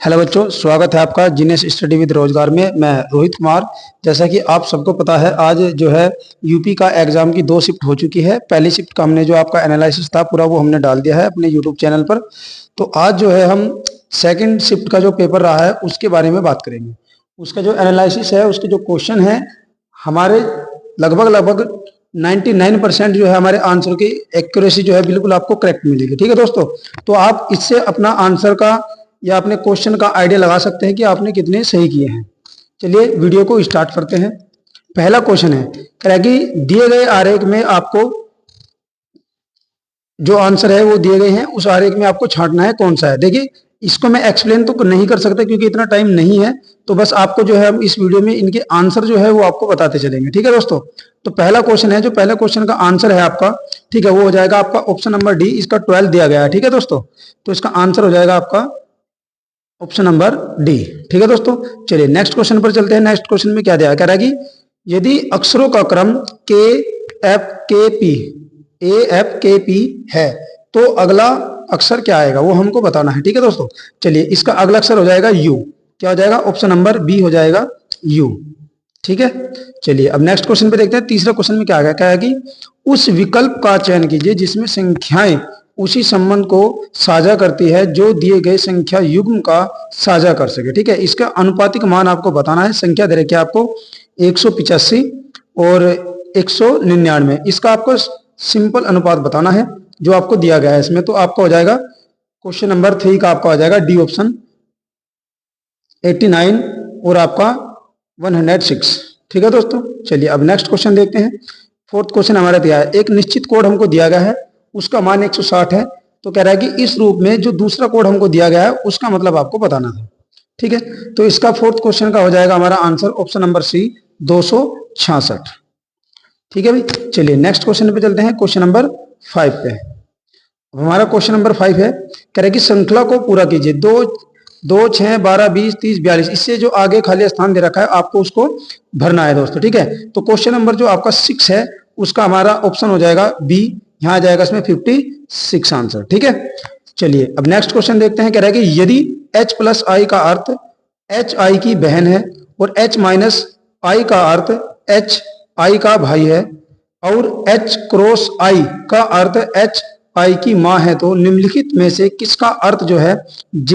Hello बच्चों, स्वागत है आपका जीनियस स्टडी विद रोजगार में। मैं रोहित कुमार। जैसा कि आप सबको पता है, आज जो है यूपी का एग्जाम की 2 शिफ्ट हो चुकी है। पहली शिफ्ट का हमने जो आपका एनालिसिस था पूरा वो हमने डाल दिया है अपने यूट्यूब चैनल पर। तो आज जो है हम सेकंड शिफ्ट का जो पेपर रहा है उसके बारे में बात करेंगे। उसका जो एनालिसिस है, उसके जो क्वेश्चन है, हमारे लगभग 99% जो है हमारे आंसर की एक्यूरेसी जो है बिल्कुल आपको करेक्ट मिलेगी। ठीक है दोस्तों, तो आप इससे अपना आंसर का या अपने क्वेश्चन का आइडिया लगा सकते हैं कि आपने कितने सही किए हैं। चलिए वीडियो को स्टार्ट करते हैं। पहला क्वेश्चन है, कह रहा है कि दिए गए आरेख में आपको जो आंसर है वो दिए गए हैं, उस आरेख में आपको छांटना है कौन सा है। देखिए, इसको मैं एक्सप्लेन तो नहीं कर सकता क्योंकि इतना टाइम नहीं है, तो बस आपको जो है हम इस वीडियो में इनके आंसर जो है वो आपको बताते चलेंगे। ठीक है दोस्तों, तो पहला क्वेश्चन है, जो पहला क्वेश्चन का आंसर है आपका, ठीक है, वो हो जाएगा आपका ऑप्शन नंबर डी। इसका 12 दिया गया है। ठीक है दोस्तों, तो इसका आंसर हो जाएगा आपका ऑप्शन नंबर डी। ठीक है दोस्तों, चलिए नेक्स्ट क्वेश्चन पर चलते हैं। नेक्स्ट क्वेश्चन में क्या दिया है, कह रहा है कि यदि अक्षरों का क्रम के एफ के पी है तो अगला अक्षर क्या आएगा वो हमको बताना है। ठीक है दोस्तों, चलिए इसका अगला अक्षर हो जाएगा यू। क्या हो जाएगा, ऑप्शन नंबर बी हो जाएगा यू। ठीक है, चलिए अब नेक्स्ट क्वेश्चन पे देखते हैं। तीसरा क्वेश्चन में क्या आ गया, क्या है कि उस विकल्प का चयन कीजिए जिसमें संख्याएं उसी संबंध को साझा करती है जो दिए गए संख्या युग्म का साझा कर सके। ठीक है, इसका अनुपातिक मान आपको बताना है। संख्या दे रखी है आपको 185 और 199। इसका आपको सिंपल अनुपात बताना है जो आपको दिया गया है इसमें। तो आपका हो जाएगा क्वेश्चन नंबर 3 का आपका हो जाएगा डी ऑप्शन, 89 और आपका 106। ठीक है दोस्तों, चलिए अब नेक्स्ट क्वेश्चन देखते हैं। फोर्थ क्वेश्चन हमारा दिया है, एक निश्चित कोड हमको दिया गया है, उसका मान 160 है। तो कह रहा है कि इस रूप में जो दूसरा कोड हमको दिया गया है उसका मतलब आपको बताना था। ठीक है, तो इसका फोर्थ क्वेश्चन का हो जाएगा हमारा आंसर ऑप्शन नंबर सी, 266। ठीक है भाई, चलिए नेक्स्ट क्वेश्चन पे चलते हैं, क्वेश्चन नंबर 5 पे। अब हमारा क्वेश्चन नंबर 5 है, कह रहा है कि श्रृंखला को पूरा कीजिए। 2 6 12 20 30 42, इससे जो आगे खाली स्थान दे रखा है आपको उसको भरना है दोस्तों। ठीक है, तो क्वेश्चन नंबर जो आपका 6 है उसका हमारा ऑप्शन हो जाएगा बी। यहाँ आ जाएगा इसमें 56 आंसर। ठीक है, चलिए अब नेक्स्ट क्वेश्चन देखते हैं। कह रहा है कि यदि h प्लस आई का अर्थ h आई की बहन है और h माइनस आई का अर्थ h आई का भाई है और h क्रॉस आई का अर्थ h आई की माँ है, तो निम्नलिखित में से किसका अर्थ जो है j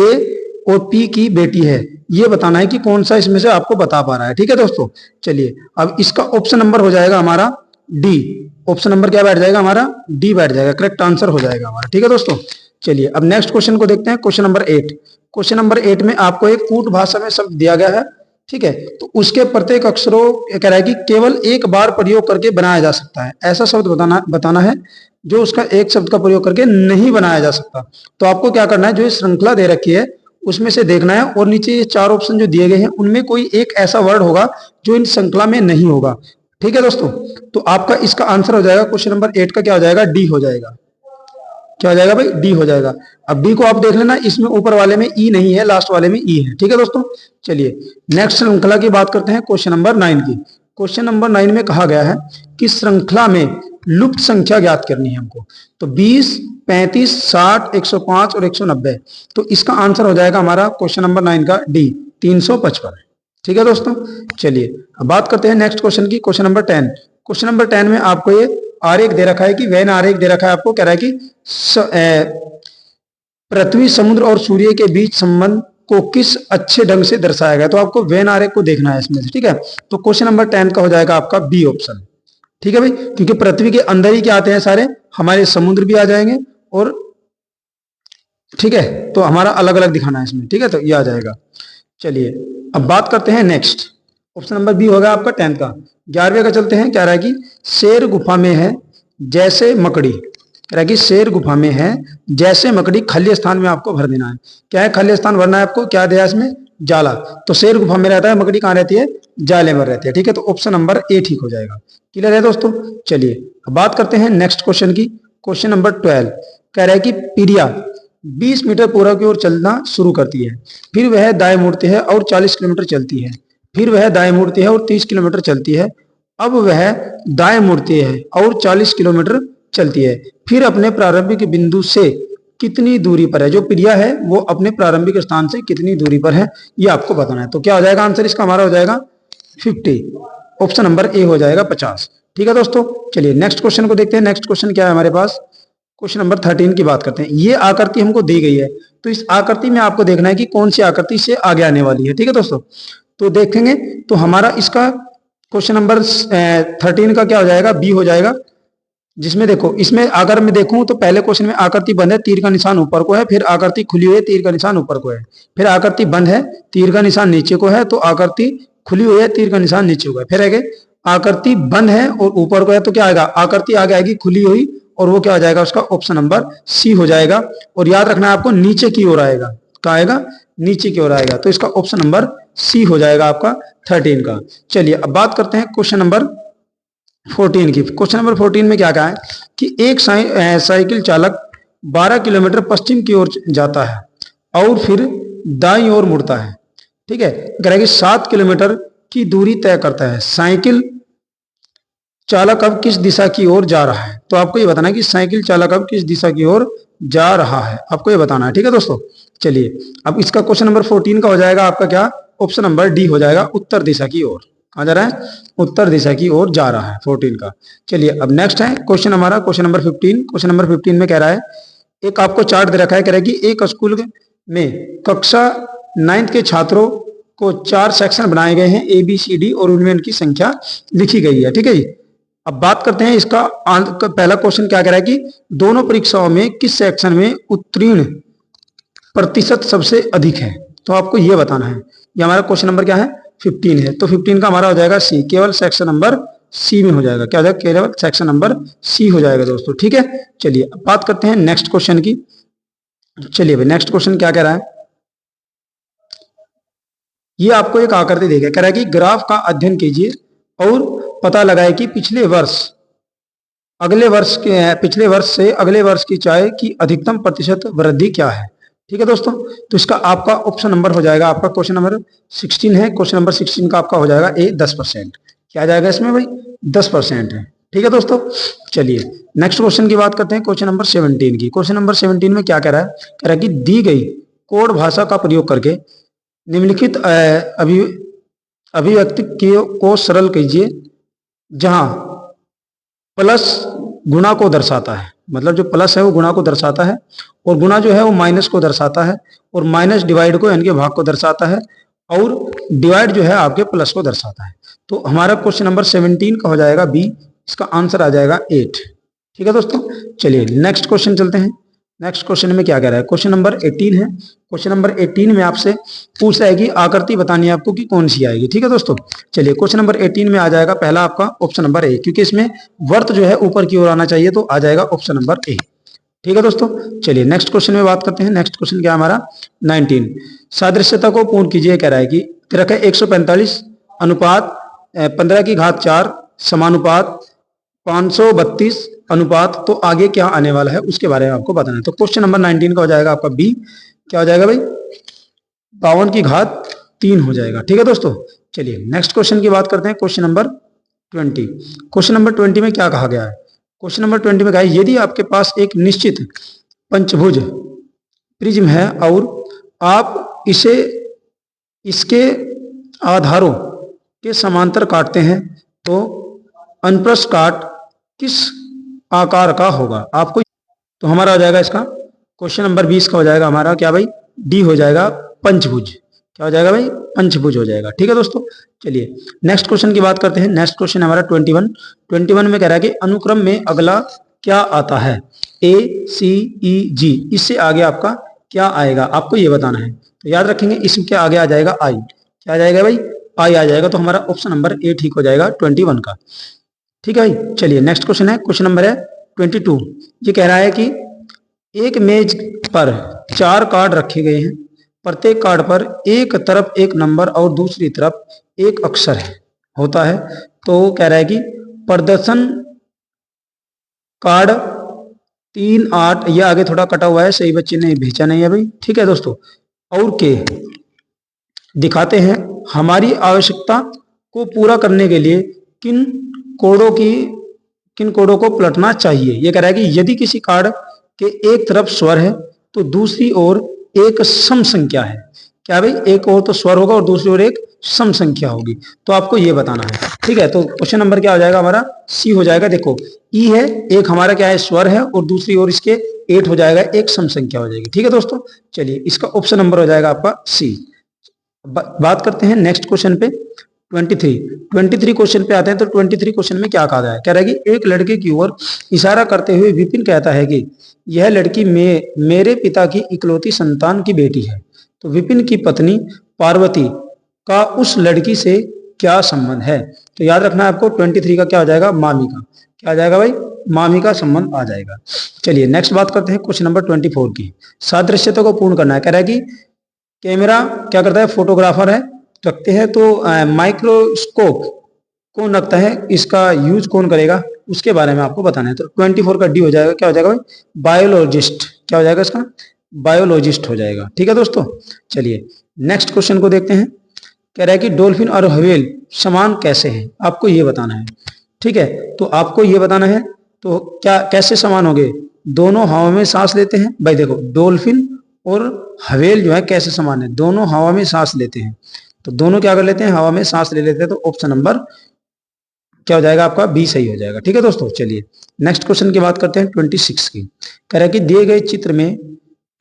और p की बेटी है, ये बताना है कि कौन सा इसमें से आपको बता पा रहा है। ठीक है दोस्तों, चलिए अब इसका ऑप्शन नंबर हो जाएगा हमारा डी। ऑप्शन नंबर क्या बैठ जाएगा हमारा, डी बैठ जाएगा, करेक्ट आंसर हो जाएगा हमारा। ठीक है दोस्तों, चलिए अब नेक्स्ट क्वेश्चन को देखते हैं, क्वेश्चन नंबर 8। क्वेश्चन नंबर 8 में आपको एक कूट भाषा में शब्द दिया गया है। ठीक है, तो उसके प्रत्येक अक्षरों कह रहा है कि केवल एक बार प्रयोग करके बनाया जा सकता है। ऐसा शब्द बताना है जो उसका एक शब्द का प्रयोग करके नहीं बनाया जा सकता। तो आपको क्या करना है, जो श्रृंखला दे रखी है उसमें से देखना है और नीचे ये 4 ऑप्शन जो दिए गए हैं उनमें कोई एक ऐसा वर्ड होगा जो इन श्रृंखला में नहीं होगा। ठीक है दोस्तों, तो आपका इसका आंसर हो जाएगा क्वेश्चन नंबर 8 का क्या हो जाएगा, डी हो जाएगा। क्या हो जाएगा भाई, डी हो जाएगा। अब डी को आप देख लेना, इसमें ऊपर वाले में ई नहीं है, लास्ट वाले में ई है। ठीक है दोस्तों, चलिए नेक्स्ट श्रृंखला की बात करते हैं, क्वेश्चन नंबर 9 की। क्वेश्चन नंबर 9 में कहा गया है कि श्रृंखला में लुप्त संख्या ज्ञात करनी है हमको। तो 20 35 60 105 और 190, तो इसका आंसर हो जाएगा हमारा क्वेश्चन नंबर 9 का डी, 355। ठीक है दोस्तों, चलिए अब बात करते हैं नेक्स्ट क्वेश्चन की, क्वेश्चन नंबर 10। क्वेश्चन नंबर 10 में आपको ये आरेख दे रखा है कि वेन आरेख दे रखा है आपको, कह रहा है कि पृथ्वी समुद्र और सूर्य के बीच संबंध को किस अच्छे ढंग से दर्शाया गया। तो आपको वेन आरेख को देखना है इसमें से। ठीक है, तो क्वेश्चन नंबर 10 का हो जाएगा आपका बी ऑप्शन। ठीक है भाई, क्योंकि पृथ्वी के अंदर ही क्या आते हैं सारे, हमारे समुद्र भी आ जाएंगे और ठीक है, तो हमारा अलग अलग दिखाना है इसमें। ठीक है, तो ये आ जाएगा। चलिए अब बात करते हैं नेक्स्ट, ऑप्शन नंबर बी होगा आपका 10 का। 11वें का चलते हैं, क्या रहा है कि शेर गुफा में है जैसे मकड़ी। कह रहा है कि शेर गुफा में है जैसे मकड़ी, खाली स्थान में आपको भर देना है। क्या है, खाली स्थान भरना है आपको, क्या दिया इसमें, जाला। तो शेर गुफा में रहता है, मकड़ी कहाँ रहती है, जाले में रहती है। ठीक है, तो ऑप्शन नंबर ए ठीक हो जाएगा। क्लियर है दोस्तों, चलिए अब बात करते हैं नेक्स्ट क्वेश्चन की, क्वेश्चन नंबर 12। कह रहा है कि पीड़िया 20 मीटर पूर्व की ओर चलना शुरू करती है, फिर वह दाएं मुड़ती है और 40 किलोमीटर चलती है, फिर वह दाएं मुड़ती है और 30 किलोमीटर चलती है, अब वह दाएं मुड़ती है और 40 किलोमीटर चलती है, फिर अपने प्रारंभिक बिंदु से कितनी दूरी पर है, जो प्रिया है वो अपने प्रारंभिक स्थान से कितनी दूरी पर है, ये आपको बताना है। तो क्या हो जाएगा आंसर इसका हमारा हो जाएगा 50, ऑप्शन नंबर ए हो जाएगा 50। ठीक है दोस्तों, चलिए नेक्स्ट क्वेश्चन को देखते हैं। नेक्स्ट क्वेश्चन क्या है हमारे पास, क्वेश्चन नंबर 13 की बात करते हैं। ये आकृति हमको दी गई है, तो इस आकृति में आपको देखना है कि कौन सी आकृति से आगे आने वाली है। ठीक है दोस्तों, तो देखेंगे तो हमारा इसका क्वेश्चन नंबर 13 का क्या हो जाएगा, बी हो जाएगा। जिसमें देखो, इसमें अगर मैं देखूं तो पहले क्वेश्चन में आकृति बंद है, तीर का निशान ऊपर को है, फिर आकृति खुली हुई है, तीर का निशान ऊपर को है, फिर आकृति बंद है, तीर का निशान नीचे को है, तो आकृति खुली हुई है, तीर का निशान नीचे को है। फिर आगे आकृति बंद है और ऊपर को है, तो क्या आएगा, आकृति आगे आएगी खुली हुई, और वो क्या हो जाएगा उसका ऑप्शन नंबर सी हो जाएगा। और याद रखना है आपको, नीचे की ओर आएगा, क्या आएगा, नीचे की ओर आएगा, तो इसका ऑप्शन नंबर सी हो जाएगा आपका 13 का। चलिए अब बात करते हैं क्वेश्चन नंबर 14 की। क्वेश्चन नंबर 14 में क्या कहा है कि एक साइकिल चालक 12 किलोमीटर पश्चिम की ओर जाता है और फिर दाईं ओर मुड़ता है। ठीक है, कह कि 7 किलोमीटर की दूरी तय करता है, साइकिल चालक अब किस दिशा की ओर जा रहा है। तो आपको ये बताना है कि साइकिल चालक अब किस दिशा की ओर जा रहा है, आपको ये बताना है। ठीक है दोस्तों, चलिए अब इसका क्वेश्चन नंबर 14 का हो जाएगा आपका क्या, ऑप्शन नंबर डी हो जाएगा, उत्तर दिशा की ओर। कहाँ जा रहा है, उत्तर दिशा की ओर जा रहा है 14 का। चलिए अब नेक्स्ट है क्वेश्चन हमारा, क्वेश्चन नंबर 15। क्वेश्चन नंबर 15 में कह रहा है, एक आपको चार्ट दे रखा है, कह रहा है कि एक स्कूल में कक्षा 9th के छात्रों को 4 सेक्शन बनाए गए हैं, ABCD, और उनमें उनकी संख्या लिखी गई है। ठीक है जी, अब बात करते हैं इसका पहला क्वेश्चन क्या कह रहा है कि दोनों परीक्षाओं में किस सेक्शन में उत्तीर्ण प्रतिशत सबसे अधिक है। तो आपको यह बताना है। ये हमारा क्वेश्चन नंबर क्या है, 15 है, तो 15 का हमारा हो जाएगा सी, केवल सेक्शन नंबर सी में हो जाएगा। क्या हो जाएगा, केवल सेक्शन नंबर सी हो जाएगा दोस्तों। ठीक है, चलिए अब बात करते हैं नेक्स्ट क्वेश्चन की। चलिए भाई नेक्स्ट क्वेश्चन क्या कह रहा है, ये आपको एक आकृति देगा, कह रहा है कि ग्राफ का अध्ययन कीजिए और पता लगाए कि पिछले वर्ष से अगले वर्ष की चाय की अधिकतम प्रतिशत वृद्धि क्या है। ठीक है दोस्तों, तो इसका आपका ऑप्शन नंबर हो जाएगा, आपका क्वेश्चन नंबर 16 है, क्वेश्चन नंबर 16 का आपका हो जाएगा ए 10%। क्या आ जाएगा इसमें भाई, 10% है। ठीक है दोस्तों, चलिए नेक्स्ट क्वेश्चन की बात करते हैं, क्वेश्चन नंबर 17 की। क्वेश्चन नंबर 17 में क्या कह रहा है, कह रहा है कि दी गई कोड भाषा का प्रयोग करके निम्नलिखित अभिव्यक्ति को सरल कीजिए, जहां प्लस गुणा को दर्शाता है, मतलब जो प्लस है वो गुणा को दर्शाता है, और गुणा जो है वो माइनस को दर्शाता है, और माइनस डिवाइड को यानी कि भाग को दर्शाता है, और डिवाइड जो है आपके प्लस को दर्शाता है। तो हमारा क्वेश्चन नंबर 17 का हो जाएगा बी, इसका आंसर आ जाएगा 8। ठीक है दोस्तों, चलिए नेक्स्ट क्वेश्चन चलते हैं। नेक्स्ट क्वेश्चन में क्या कह रहा है, क्वेश्चन नंबर 18 है। क्वेश्चन नंबर 18 में आपसे पूछ रहा है कि आकृति बतानी है आपको कि कौन सी आएगी। ठीक है दोस्तों, चलिए क्वेश्चन नंबर 18 में आ जाएगा पहला आपका ऑप्शन नंबर ए, क्योंकि इसमें वर्त जो है ऊपर की ओर आना चाहिए, तो आ जाएगा ऑप्शन नंबर ए। ठीक है दोस्तों, चलिए नेक्स्ट क्वेश्चन में बात करते हैं। नेक्स्ट क्वेश्चन क्या हमारा 19, सादृश्यता को पूर्ण कीजिए, कह रहा है कि तेरा 145 अनुपात 15 की घात 4 समानुपात 532 अनुपात, तो आगे क्या आने वाला है उसके बारे में आपको बताना है। तो क्वेश्चन नंबर 19 का हो जाएगा आपका बी, क्या हो जाएगा भाई, 52 की घात 3 हो जाएगा। ठीक है दोस्तों, चलिए नेक्स्ट क्वेश्चन की बात करते हैं, क्वेश्चन नंबर 20। क्वेश्चन नंबर 20 में क्या कहा गया है, क्वेश्चन नंबर 20 में कहा है, यदि आपके पास एक निश्चित पंचभुज प्रिज्म है और आप इसे इसके आधारों के समांतर काटते हैं, तो अनुप्रस्थ काट किस आकार का होगा आपको। तो हमारा हो जाएगा इसका क्वेश्चन नंबर 20 का हो जाएगा हमारा क्या भाई, डी हो जाएगा, पंचभुज। क्या हो जाएगा भाई, पंचभुज हो जाएगा। ठीक है दोस्तों, चलिए नेक्स्ट क्वेश्चन की बात करते हैं। नेक्स्ट क्वेश्चन हमारा 21 में कह रहा है कि अनुक्रम में अगला क्या आता है, ACEG, इससे आगे आपका क्या आएगा आपको ये बताना है। तो याद रखेंगे इसके आगे आ जाएगा आई। क्या आ जाएगा भाई, आई आ जाएगा, तो हमारा ऑप्शन नंबर ए ठीक हो जाएगा 21 का। ठीक है भाई, चलिए नेक्स्ट क्वेश्चन है, क्वेश्चन नंबर है 22। ये कह रहा है कि एक मेज पर 4 कार्ड रखे गए हैं, प्रत्येक कार्ड पर एक तरफ एक नंबर और दूसरी तरफ एक अक्षर है होता है। तो कह रहा है कि प्रदर्शन कार्ड 3, 8, यह आगे थोड़ा कटा हुआ है, सही बच्चे ने भेजा नहीं है भाई। ठीक है दोस्तों, और के दिखाते हैं हमारी आवश्यकता को पूरा करने के लिए किन कोडों को पलटना चाहिए। यह कह रहा है कि यदि किसी कार्ड के एक तरफ स्वर है तो दूसरी ओर एक सम संख्या है। क्या भाई, एक ओर तो स्वर होगा और दूसरी ओर एक सम संख्या होगी, तो आपको ये बताना है। ठीक है, तो क्वेश्चन नंबर क्या हो जाएगा हमारा, सी हो जाएगा। देखो ई है, एक हमारा क्या है, स्वर है, और दूसरी ओर इसके 8 हो जाएगा, एक सम संख्या हो जाएगी। ठीक है दोस्तों, चलिए इसका ऑप्शन नंबर हो जाएगा आपका सी। बात करते हैं नेक्स्ट क्वेश्चन पे, 23 क्वेश्चन पे आते हैं। तो 23 क्वेश्चन में क्या कहा गया है, कह रहा है कि एक लड़के की ओर इशारा करते हुए विपिन कहता है कि यह लड़की मेरे पिता की इकलौती संतान की बेटी है। तो विपिन की पत्नी पार्वती का उस लड़की से क्या संबंध है। तो याद रखना है आपको, 23 का क्या हो जाएगा, मामी का। क्या आ जाएगा भाई, मामी का संबंध आ जाएगा। चलिए नेक्स्ट बात करते हैं क्वेश्चन नंबर 24 की। सादृश्यता को पूर्ण करना है। कह रहा है कि कैमरा क्या करता है, फोटोग्राफर है, रखते हैं, तो माइक्रोस्कोप कौन रखता है, इसका यूज कौन करेगा, उसके बारे में आपको बताना है। तो 24 का डी हो जाएगा, क्या हो जाएगा भाई, बायोलॉजिस्ट। क्या हो जाएगा इसका, बायोलॉजिस्ट हो जाएगा। ठीक है दोस्तों, चलिए नेक्स्ट क्वेश्चन को देखते हैं। कह रहा है कि डॉल्फिन और व्हेल समान कैसे हैं, आपको ये बताना है। ठीक है, तो आपको ये बताना है, तो क्या कैसे समान होंगे, दोनों हवा में सांस लेते हैं। भाई देखो, डॉल्फिन और व्हेल जो है कैसे समान है, दोनों हवा में सांस लेते हैं। तो दोनों क्या कर लेते हैं, हवा में सांस ले लेते हैं। तो ऑप्शन नंबर क्या हो जाएगा आपका, बी सही हो जाएगा। ठीक है दोस्तों, चलिए नेक्स्ट क्वेश्चन की बात करते हैं 26 की। कह रहा है कि दिए गए चित्र में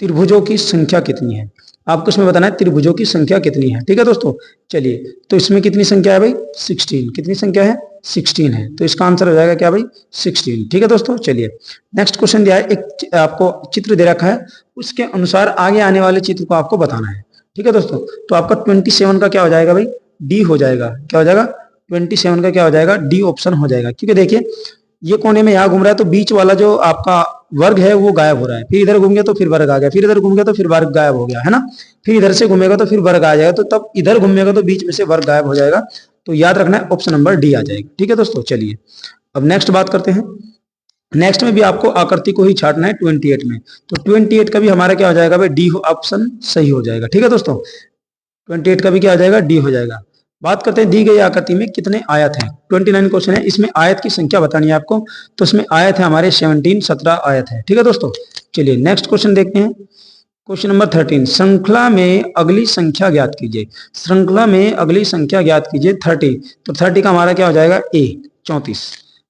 त्रिभुजों की संख्या कितनी है, आपको इसमें बताना है त्रिभुजों की संख्या कितनी है। ठीक है दोस्तों, चलिए तो इसमें कितनी संख्या है भाई, 16। कितनी संख्या है, 16 है। तो इसका आंसर हो जाएगा क्या भाई, 16। ठीक है दोस्तों, चलिए नेक्स्ट क्वेश्चन दिया है, एक आपको चित्र दे रखा है, उसके अनुसार आगे आने वाले चित्र को आपको बताना है। ठीक है दोस्तों, तो आपका 27 का क्या हो जाएगा भाई, डी हो जाएगा। क्या हो जाएगा, 27 का क्या हो जाएगा, डी ऑप्शन हो जाएगा। क्योंकि देखिए ये कोने में यहाँ घूम रहा है, तो बीच वाला जो आपका वर्ग है वो गायब हो रहा है, फिर इधर घूम गया तो फिर वर्ग आ गया, फिर इधर घूम गया तो फिर वर्ग गायब हो गया, है ना। फिर इधर से घूमेगा तो फिर वर्ग आ जाएगा, तो तब इधर घूमेगा तो बीच में से वर्ग गायब हो जाएगा। तो याद रखना है ऑप्शन नंबर डी आ जाएगा। ठीक है दोस्तों, चलिए अब नेक्स्ट बात करते हैं। नेक्स्ट में भी आपको आकृति को ही छाटना है 28 में। तो 28 का भी हमारा क्या हो जाएगा भाई, डी ऑप्शन सही हो जाएगा। ठीक है दोस्तों, 28 का भी क्या हो जाएगा, डी हो जाएगा। बात करते हैं दी गई आकृति में कितने आयत हैं। 29 क्वेश्चन है, इसमें आयत की संख्या बतानी है आपको। तो इसमें आयत है हमारे 17 आयत है। ठीक है दोस्तों, चलिए नेक्स्ट क्वेश्चन देखते हैं। क्वेश्चन नंबर 13, श्रृंखला में अगली संख्या ज्ञात कीजिए। श्रृंखला में अगली संख्या ज्ञात कीजिए 30। तो 30 का हमारा क्या हो जाएगा, ए 34।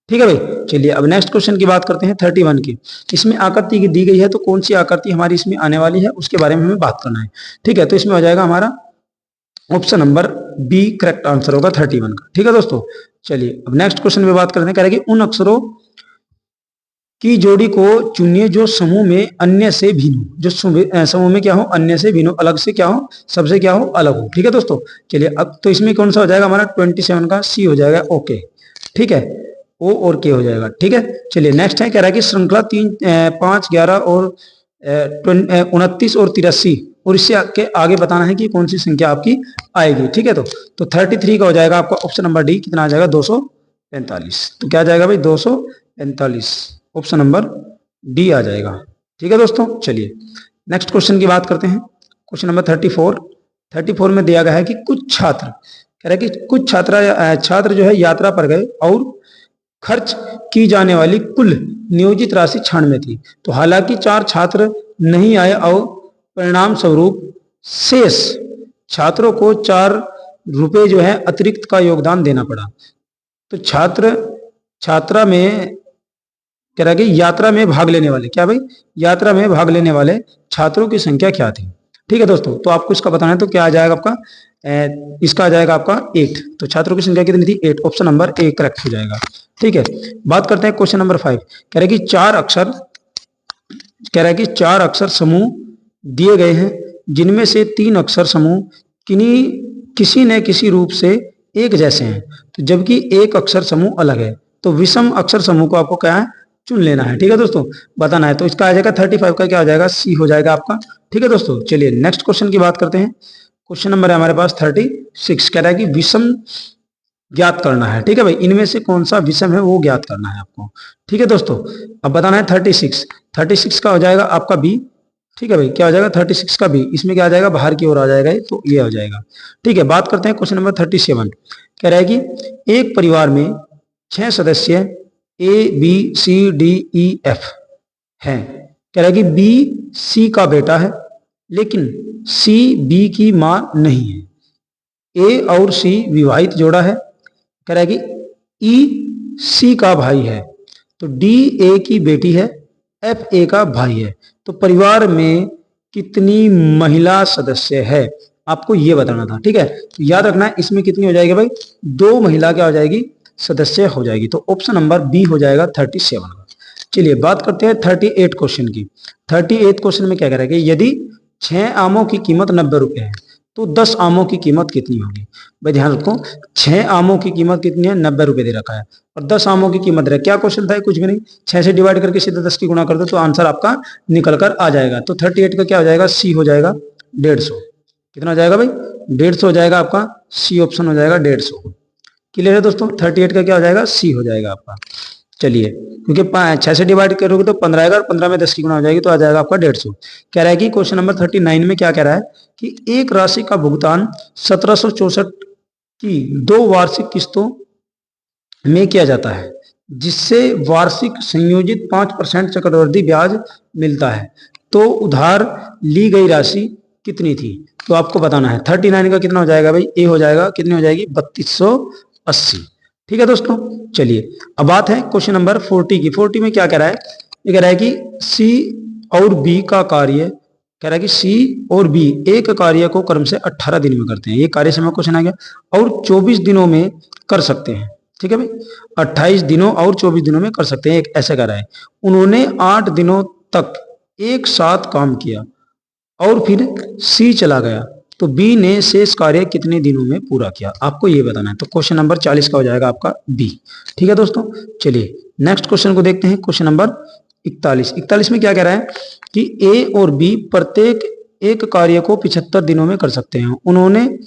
ठीक है भाई, चलिए अब नेक्स्ट क्वेश्चन की बात करते हैं 31 की। इसमें आकृति दी गई है, तो कौन सी आकृति हमारी इसमें आने वाली है उसके बारे में हमें बात करना है। ठीक है, तो इसमें हो जाएगा हमारा option number B correct answer होगा 31 का। ठीक है दोस्तों, चलिए अब नेक्स्ट क्वेश्चन में बात करते हैं। कह रहे हैं कि उन अक्षरों की जोड़ी को चुनिए जो समूह में अन्य से भिन्न हो, जो समूह में क्या हो, अन्य से भिन्न हो, अलग से क्या हो, सबसे क्या हो, अलग हो। ठीक है दोस्तों, चलिए अब तो इसमें कौन सा हो जाएगा हमारा 27 का सी हो जाएगा, ओके। ठीक है, ओ और के हो जाएगा। ठीक है, चलिए नेक्स्ट है, कह रहा है कि श्रृंखला 3, 5, 11 और 29 और 83 और इससे के आगे बताना है कि कौन सी संख्या आपकी आएगी। ठीक है, तो 33 का हो जाएगा आपका ऑप्शन नंबर डी, कितना आ जाएगा 245। तो क्या आ जाएगा भाई 245, ऑप्शन नंबर डी आ जाएगा। ठीक है दोस्तों, चलिए नेक्स्ट क्वेश्चन की बात करते हैं। क्वेश्चन नंबर 34 में दिया गया है कि कुछ छात्र, कह रहे हैं कि कुछ छात्र जो है यात्रा पर गए और खर्च की जाने वाली कुल नियोजित राशि 96 थी। तो हालांकि 4 छात्र नहीं आए और परिणाम स्वरूप शेष छात्रों को 4 रुपए जो है अतिरिक्त का योगदान देना पड़ा। तो छात्रा में कह रहा है कि यात्रा में भाग लेने वाले, क्या भाई, यात्रा में भाग लेने वाले छात्रों की संख्या क्या थी। ठीक है दोस्तों, तो आपको इसका बताना है, तो क्या आ जाएगा आपका, इसका आ जाएगा आपका 8। तो छात्रों की संख्या कितनी थी, 8, ऑप्शन नंबर ए करेक्ट हो जाएगा। ठीक है, बात करते हैं क्वेश्चन नंबर 5। कह रहा है कि 4 अक्षर समूह दिए गए हैं, जिनमें से 3 अक्षर समूह किसी न किसी रूप से एक जैसे हैं, तो जबकि एक अक्षर समूह अलग है। तो विषम अक्षर समूह को आपको क्या है, चुन लेना है। ठीक है दोस्तों, बताना है। तो इसका आ जाएगा 35 का क्या हो जाएगा, सी हो जाएगा आपका। ठीक है दोस्तों, चलिए नेक्स्ट क्वेश्चन की बात करते हैं। क्वेश्चन नंबर है हमारे पास 36। कह रहा है कि विषम ज्ञात करना है। ठीक है भाई, इनमें से कौन सा विषम है वो ज्ञात करना है आपको। ठीक है दोस्तों, अब बताना है 36 का हो जाएगा आपका बी। ठीक है भाई, क्या हो जाएगा 36 का बी, इसमें क्या आ जाएगा, बाहर की ओर आ जाएगा, तो ये हो जाएगा। ठीक है, बात करते हैं क्वेश्चन नंबर 37। कह रहा है कि एक परिवार में 6 सदस्य A B C D E F हैं, कह रहा है कि बी सी का बेटा है, लेकिन सी बी की मां नहीं है। ए और सी विवाहित जोड़ा है। कह रहा है कि ई सी का भाई है, तो डी ए की बेटी है, एफ ए का भाई है। तो परिवार में कितनी महिला सदस्य है, आपको ये बताना था। ठीक है, तो याद रखना है इसमें कितनी हो जाएगी भाई, 2 महिला क्या हो जाएगी, सदस्य हो जाएगी। तो ऑप्शन नंबर बी हो जाएगा 37 का। चलिए बात करते हैं 38 क्वेश्चन की। 38 क्वेश्चन में क्या कह रहा है कि यदि 6 आमों की कीमत 90 रुपए है तो 10 आमों की कीमत कितनी होगी। भाई ध्यान रखो, 6 आमों की कीमत कितनी है, 90 रुपए दे रखा है, और 10 आमों की कीमत है। क्या क्वेश्चन था, कुछ भी नहीं, 6 से डिवाइड करके सीधा 10 की गुणा कर दो तो आंसर आपका निकल कर आ जाएगा। तो 38 का क्या हो जाएगा, सी हो जाएगा 150। कितना हो जाएगा भाई, 150 हो जाएगा आपका, सी ऑप्शन हो जाएगा 150। क्लियर है दोस्तों, 38 का क्या हो जाएगा, सी हो जाएगा आपका। चलिए, क्योंकि 6 से डिवाइड करोगे तो 15 आएगा, और 15 में 10 की गुणा हो जाएगी तो आ जाएगा आपका 150। कह रहा है कि क्वेश्चन नंबर 39 में क्या कह रहा है कि एक राशि का भुगतान 1764 की 2 वार्षिक किस्तों में किया जाता है, जिससे वार्षिक संयोजित 5% चक्रवृद्धि ब्याज मिलता है। तो उधार ली गई राशि कितनी थी, तो आपको बताना है। 39 का कितना हो जाएगा भाई, ए हो जाएगा, कितनी हो जाएगी, 3280। ठीक है दोस्तों, चलिए अब बात है क्वेश्चन नंबर 40 की। 40 में क्या कह रहा है, ये कह रहा है कि सी और बी का कार्य, कह रहा है कि सी और बी एक कार्य को क्रम से 18 दिन में करते हैं। ये कार्य समय क्वेश्चन आ गया, और 24 दिनों में कर सकते हैं। ठीक है भाई, 28 दिनों और 24 दिनों में कर सकते हैं, एक ऐसे कर रहा है। उन्होंने 8 दिनों तक एक साथ काम किया और फिर सी चला गया, तो बी ने शेष कार्य कितने दिनों में पूरा किया, आपको ये बताना है। तो क्वेश्चन नंबर 40 का हो जाएगा आपका बी। ठीक है दोस्तों, चलिए नेक्स्ट क्वेश्चन को देखते हैं। क्वेश्चन नंबर 41 में क्या कह रहा है कि ए और बी प्रत्येक एक कार्य को 75 दिनों में कर सकते हैं। उन्होंने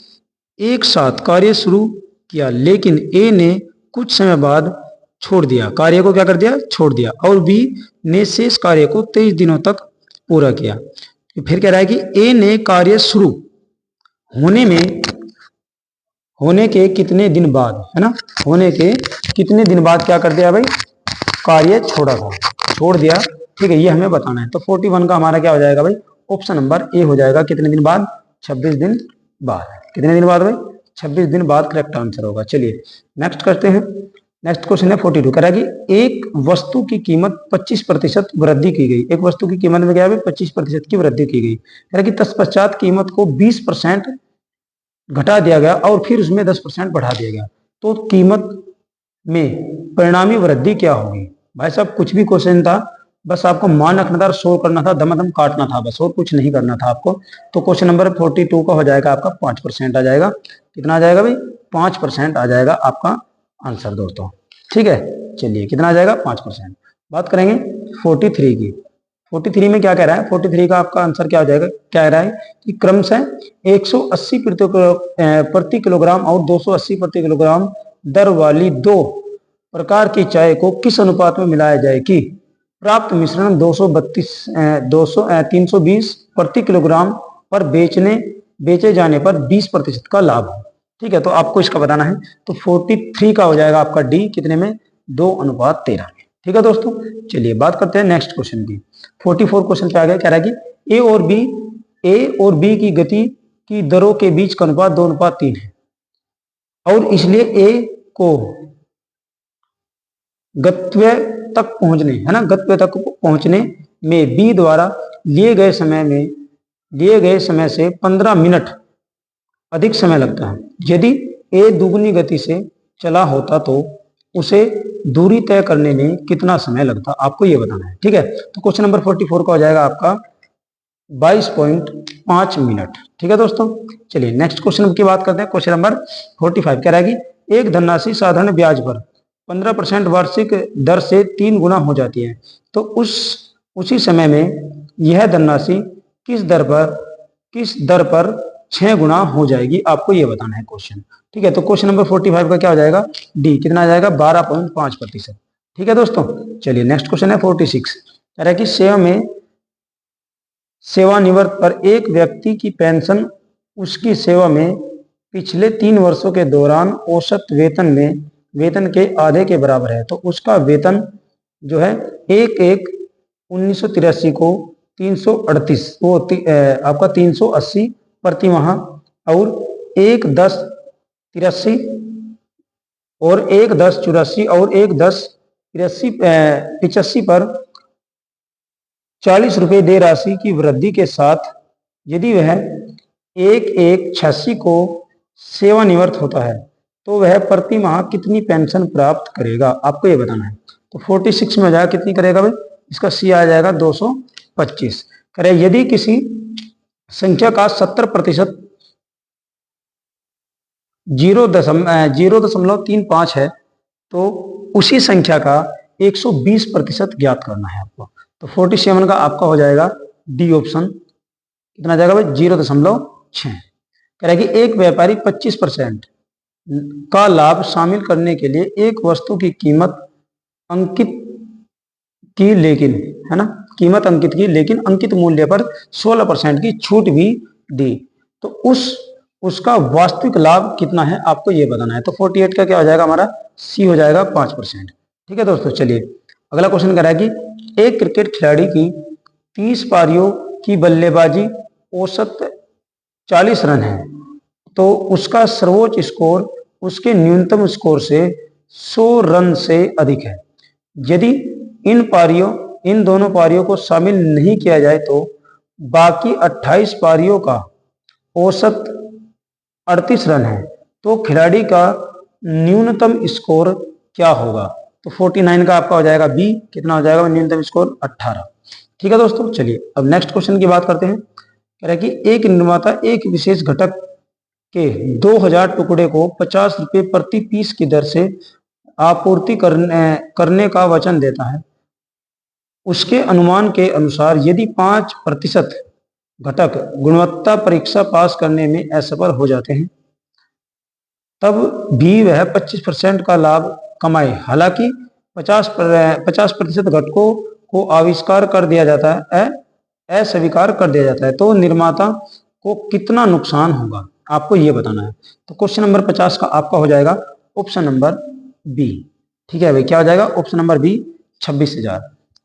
एक साथ कार्य शुरू किया, लेकिन ए ने कुछ समय बाद छोड़ दिया, कार्य को क्या कर दिया, छोड़ दिया, और बी ने शेष कार्य को 23 दिनों तक पूरा किया। फिर कह रहा है कि ए ने कार्य शुरू होने के कितने दिन बाद, है ना, होने के कितने दिन बाद क्या कर दिया भाई, कार्य छोड़ दिया। ठीक है, ये हमें बताना है। तो 41 का हमारा क्या हो जाएगा भाई, ऑप्शन नंबर ए हो जाएगा, कितने दिन बाद, 26 दिन बाद। कितने दिन बाद भाई, 26 दिन बाद करेक्ट आंसर होगा। चलिए नेक्स्ट करते हैं। नेक्स्ट क्वेश्चन है 42, कह रहा है कि एक वस्तु की कीमत 25% वृद्धि की गई। एक वस्तु की कीमत में क्या है, 25% की वृद्धि की गई। कह रहा है कि तत्पश्चात कीमत को 20% घटा दिया गया और फिर उसमें 10% बढ़ा दिया गया, तो कीमत में परिणामी वृद्धि क्या होगी। भाई साहब कुछ भी क्वेश्चन था, बस आपको मान रखना था, सोल्व करना था, दमादम काटना था, बस और कुछ नहीं करना था आपको। तो क्वेश्चन नंबर 42 का हो जाएगा आपका 5% आ जाएगा। कितना आ जाएगा भाई, 5% आ जाएगा आपका आंसर दोस्तों। ठीक है, चलिए कितना आ जाएगा, 5%। बात करेंगे 43 की। 43 में क्या कह रहा है, 43 का आपका आंसर क्या हो जाएगा, कह रहा है कि क्रमशः 180 प्रति किलोग्राम और 280 प्रति किलोग्राम दर वाली 2 प्रकार की चाय को किस अनुपात में मिलाया जाए कि प्राप्त मिश्रण 320 प्रति किलोग्राम पर बेचे जाने पर 20% का लाभ हो। ठीक है, तो आपको इसका बताना है। तो 43 का हो जाएगा आपका डी, कितने में, 2:13 में। ठीक है दोस्तों, चलिए बात करते हैं नेक्स्ट क्वेश्चन की। 44 क्वेश्चन पे आ गया, कह रहा है कि ए और बी की गति की दरों के बीच का अनुपात 2:3 है, और इसलिए ए को गंतव्य तक पहुंचने में बी द्वारा लिए गए समय से 15 मिनट अधिक समय लगता है। यदि ए दुगनी गति से चला होता तो उसे दूरी तय करने में कितना समय लगता, आपको यह बताना है। ठीक है, तो क्वेश्चन नंबर 44 का हो जाएगा आपका 22.5 मिनट। ठीक है दोस्तों, चलिए नेक्स्ट क्वेश्चन की बात करते हैं। क्वेश्चन नंबर 45 कह रहा है कि एक धनराशि साधारण ब्याज पर 15% वार्षिक दर से 3 गुना हो जाती है, तो उसी समय में यह धनराशि किस दर पर 6 गुना हो जाएगी, आपको यह बताना है क्वेश्चन। ठीक है, तो क्वेश्चन नंबर 45 का क्या हो जाएगा, डी, कितना आ जाएगा, 12.5%। ठीक है दोस्तों, चलिए नेक्स्ट क्वेश्चन है 46, कह रहा है कि सेवानिवृत्त पर एक व्यक्ति की पेंशन उसकी सेवा में पिछले 3 वर्षों के दौरान औसत वेतन के आधे के बराबर है, तो उसका वेतन जो है एक 1983 को 338 वो आपका 380 प्रति माह, और 1/10/83 और 1/10/84 और 1/10/85 पर 40 रुपये दे राशि की वृद्धि के साथ यदि वह 1/1/86 को सेवानिवृत्त होता है तो वह प्रति माह कितनी पेंशन प्राप्त करेगा, आपको ये बताना है। तो 46 में हो जाएगा, कितनी करेगा भाई, इसका सी आ जाएगा 225 करे। यदि किसी संख्या का 70% 0.35 है तो उसी संख्या का 120% ज्ञात करना है आपको। तो 47 का आपका हो जाएगा डी ऑप्शन, कितना आ जाएगा भाई, 0.6 करेगी। एक व्यापारी 25% का लाभ शामिल करने के लिए एक वस्तु की कीमत अंकित की, लेकिन है ना, कीमत अंकित की लेकिन अंकित मूल्य पर 16% की छूट भी दी, तो उसका वास्तविक लाभ कितना है, आपको ये बताना है। तो 48 का क्या हो जाएगा हमारा, सी हो जाएगा 5%। ठीक है दोस्तों, चलिए अगला क्वेश्चन कह रहा है कि एक क्रिकेट खिलाड़ी की 30 पारियों की बल्लेबाजी औसत 40 रन है, तो उसका सर्वोच्च स्कोर उसके न्यूनतम स्कोर से 100 रन से अधिक है। यदि इन दोनों पारियों को शामिल नहीं किया जाए तो बाकी 28 पारियों का औसत 38 रन है, तो खिलाड़ी का न्यूनतम स्कोर क्या होगा। तो 49 का आपका हो जाएगा बी, कितना हो जाएगा न्यूनतम स्कोर 18। ठीक है दोस्तों, चलिए अब नेक्स्ट क्वेश्चन की बात करते हैं। कह रहा है कि एक निर्माता एक विशेष घटक के 2000 टुकड़े को 50 रुपये प्रति पीस की दर से आपूर्ति करने का वचन देता है। उसके अनुमान के अनुसार यदि 5% घटक गुणवत्ता परीक्षा पास करने में असफल हो जाते हैं तब भी वह 25% का लाभ कमाए। हालांकि 50% घटकों को आविष्कार कर दिया जाता है, अस्वीकार कर दिया जाता है, तो निर्माता को कितना नुकसान होगा, आपको यह बताना है। तो क्वेश्चन नंबर 50 का आपका हो जाएगा ऑप्शन नंबर बी। ठीक है भाई, क्या हो जाएगा ऑप्शन नंबर बी, 26,000।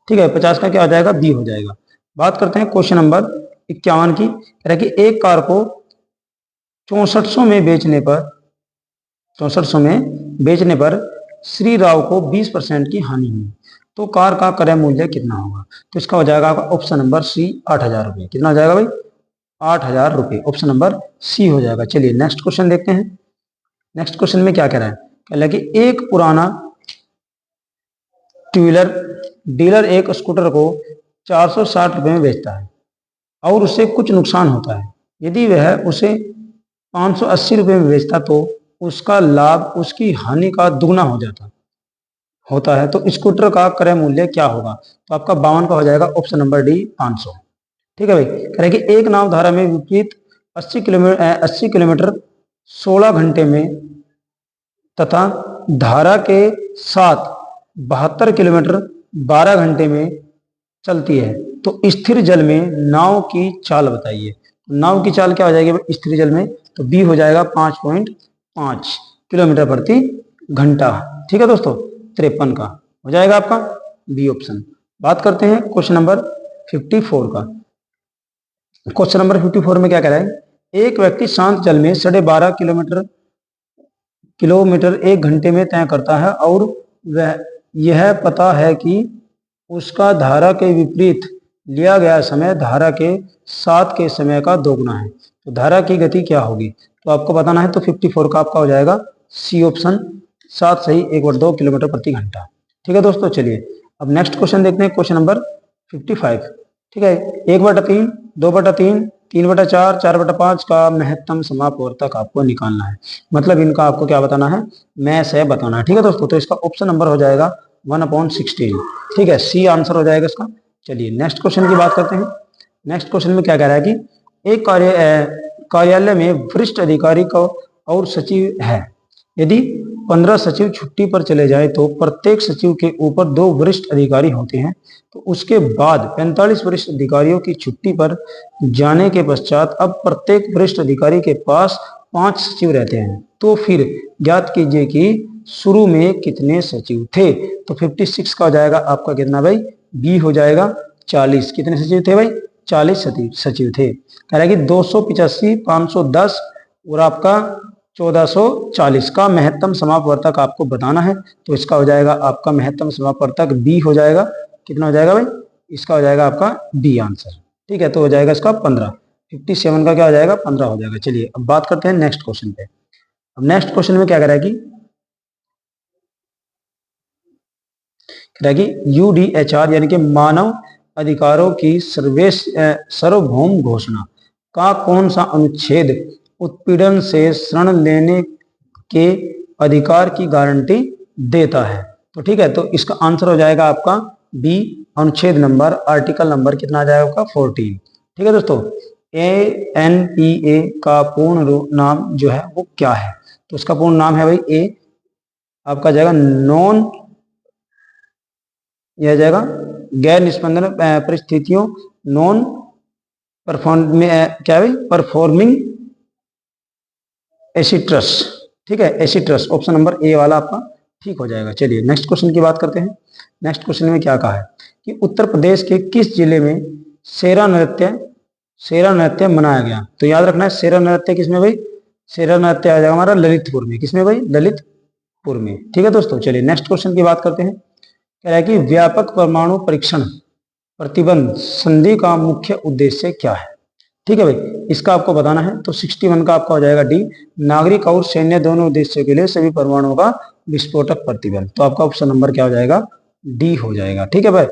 ठीक है, 50 का क्या हो जाएगा, बी हो जाएगा। बात करते हैं क्वेश्चन नंबर 51 की। कह रहा है कि एक कार को 6400 में बेचने पर श्री राव को 20% की हानि हुई, तो कार का क्रय मूल्य कितना होगा। तो इसका हो जाएगा ऑप्शन नंबर सी, 8,000 रुपये। कितना हो जाएगा भाई, 8,000 रुपये, ऑप्शन नंबर सी हो जाएगा। चलिए नेक्स्ट क्वेश्चन देखते हैं। नेक्स्ट क्वेश्चन में क्या कह रहा है, कह रहा है कि एक पुराना टू व्हीलर डीलर एक स्कूटर को 460 रुपये में बेचता है और उसे कुछ नुकसान होता है। यदि वह उसे 580 रुपये में बेचता तो उसका लाभ उसकी हानि का दुगना होता है, तो स्कूटर का क्रय मूल्य क्या होगा। तो आपका 52 का हो जाएगा ऑप्शन नंबर डी, 500। ठीक है भाई, कह रहे हैं कि एक नाव धारा में विपरीत 80 किलोमीटर 16 घंटे में तथा धारा के साथ 72 किलोमीटर 12 घंटे में चलती है, तो स्थिर जल में नाव की चाल बताइए। नाव की चाल क्या हो जाएगी स्थिर जल में, तो बी हो जाएगा 5.5 किलोमीटर प्रति घंटा। ठीक है दोस्तों, 53 का हो जाएगा आपका बी ऑप्शन। बात करते हैं क्वेश्चन नंबर 54 का। क्वेश्चन नंबर 54 में क्या कह रहा है, एक व्यक्ति शांत जल में 12.5 किलोमीटर 1 घंटे में तय करता है और वह यह पता है कि उसका धारा के विपरीत लिया गया समय धारा के साथ के समय का दोगुना है, तो धारा की गति क्या होगी, तो आपको बताना है। तो 54 का आपका हो जाएगा सी ऑप्शन, 7 सही 1/2 किलोमीटर प्रति घंटा। ठीक है दोस्तों, चलिए अब नेक्स्ट क्वेश्चन देखते हैं, क्वेश्चन नंबर 55। ठीक है, 1/3, 2/3, 3/4, 4/5 का महत्तम समापवर्तक आपको निकालना है, मतलब इनका आपको क्या बताना है, मैथ है बताना है। ठीक है दोस्तों, तो इसका ऑप्शन नंबर हो जाएगा 1/16। ठीक है, सी आंसर हो जाएगा इसका। चलिए नेक्स्ट क्वेश्चन की बात करते हैं। नेक्स्ट क्वेश्चन में क्या कह रहा है कि एक कार्यालय में वरिष्ठ अधिकारी का और सचिव है। यदि 15 सचिव छुट्टी पर चले जाए तो प्रत्येक सचिव के ऊपर 2 वरिष्ठ अधिकारी होते हैं, तो उसके बाद 45 वरिष्ठ अधिकारियों की छुट्टी पर जाने के पश्चात अब प्रत्येक वरिष्ठ अधिकारी के पास 5 सचिव रहते हैं, तो फिर ज्ञात कीजिए कि शुरू में कितने सचिव थे। तो 56 का हो जाएगा आपका कितना भाई, बी हो जाएगा 40। कितने सचिव थे भाई? 40 सचिव थे। कह रहा है कि 285, 510 और आपका 1440 का महत्तम समापवर्तक आपको बताना है। तो इसका हो जाएगा आपका महत्तम समापवर्तक बी हो जाएगा। कितना हो जाएगा भाई? इसका हो जाएगा आपका बी आंसर। ठीक है, तो हो जाएगा इसका 15। 57 का क्या हो जाएगा? 15 हो जाएगा। चलिए अब बात करते हैं नेक्स्ट क्वेश्चन पे। अब नेक्स्ट क्वेश्चन में क्या कह रहा है कि यूडीएचआर यानी कि मानव अधिकारों की सार्वभौम घोषणा का कौन सा अनुच्छेद उत्पीड़न से शरण लेने के अधिकार की गारंटी देता है? तो ठीक है, तो इसका आंसर हो जाएगा आपका बी, अनुच्छेद नंबर, आर्टिकल नंबर कितना आ जाएगा आपका? 14। ठीक है दोस्तों, ANPA का पूर्ण नाम जो है वो क्या है? तो उसका पूर्ण नाम है भाई ए आपका जाएगा नॉन, यह जाएगा गैर निस्पंदन परिस्थितियों, नॉन परफॉर्म क्या है? परफॉर्मिंग एसिट्रस। ठीक है, एसिट्रस, ऑप्शन नंबर ए वाला आपका ठीक हो जाएगा। चलिए नेक्स्ट क्वेश्चन की बात करते हैं। नेक्स्ट क्वेश्चन में क्या कहा है कि उत्तर प्रदेश के किस जिले में सेरा नृत्य मनाया गया? तो याद रखना है सेरा नृत्य किसमें भाई? सेरा नृत्य आ जाएगा हमारा ललितपुर में। किसमें भाई? ललितपुर में। ठीक है दोस्तों, चलिए नेक्स्ट क्वेश्चन की बात करते हैं। कह रहा है कि व्यापक परमाणु परीक्षण प्रतिबंध संधि का मुख्य उद्देश्य क्या है? ठीक है भाई, इसका आपको बताना है। तो 61 का आपका हो जाएगा डी, नागरिक और सैन्य दोनों उद्देश्यों के लिए सभी परमाणुओं का विस्फोटक प्रतिबंध। तो आपका ऑप्शन नंबर क्या हो जाएगा? डी हो जाएगा। ठीक है भाई,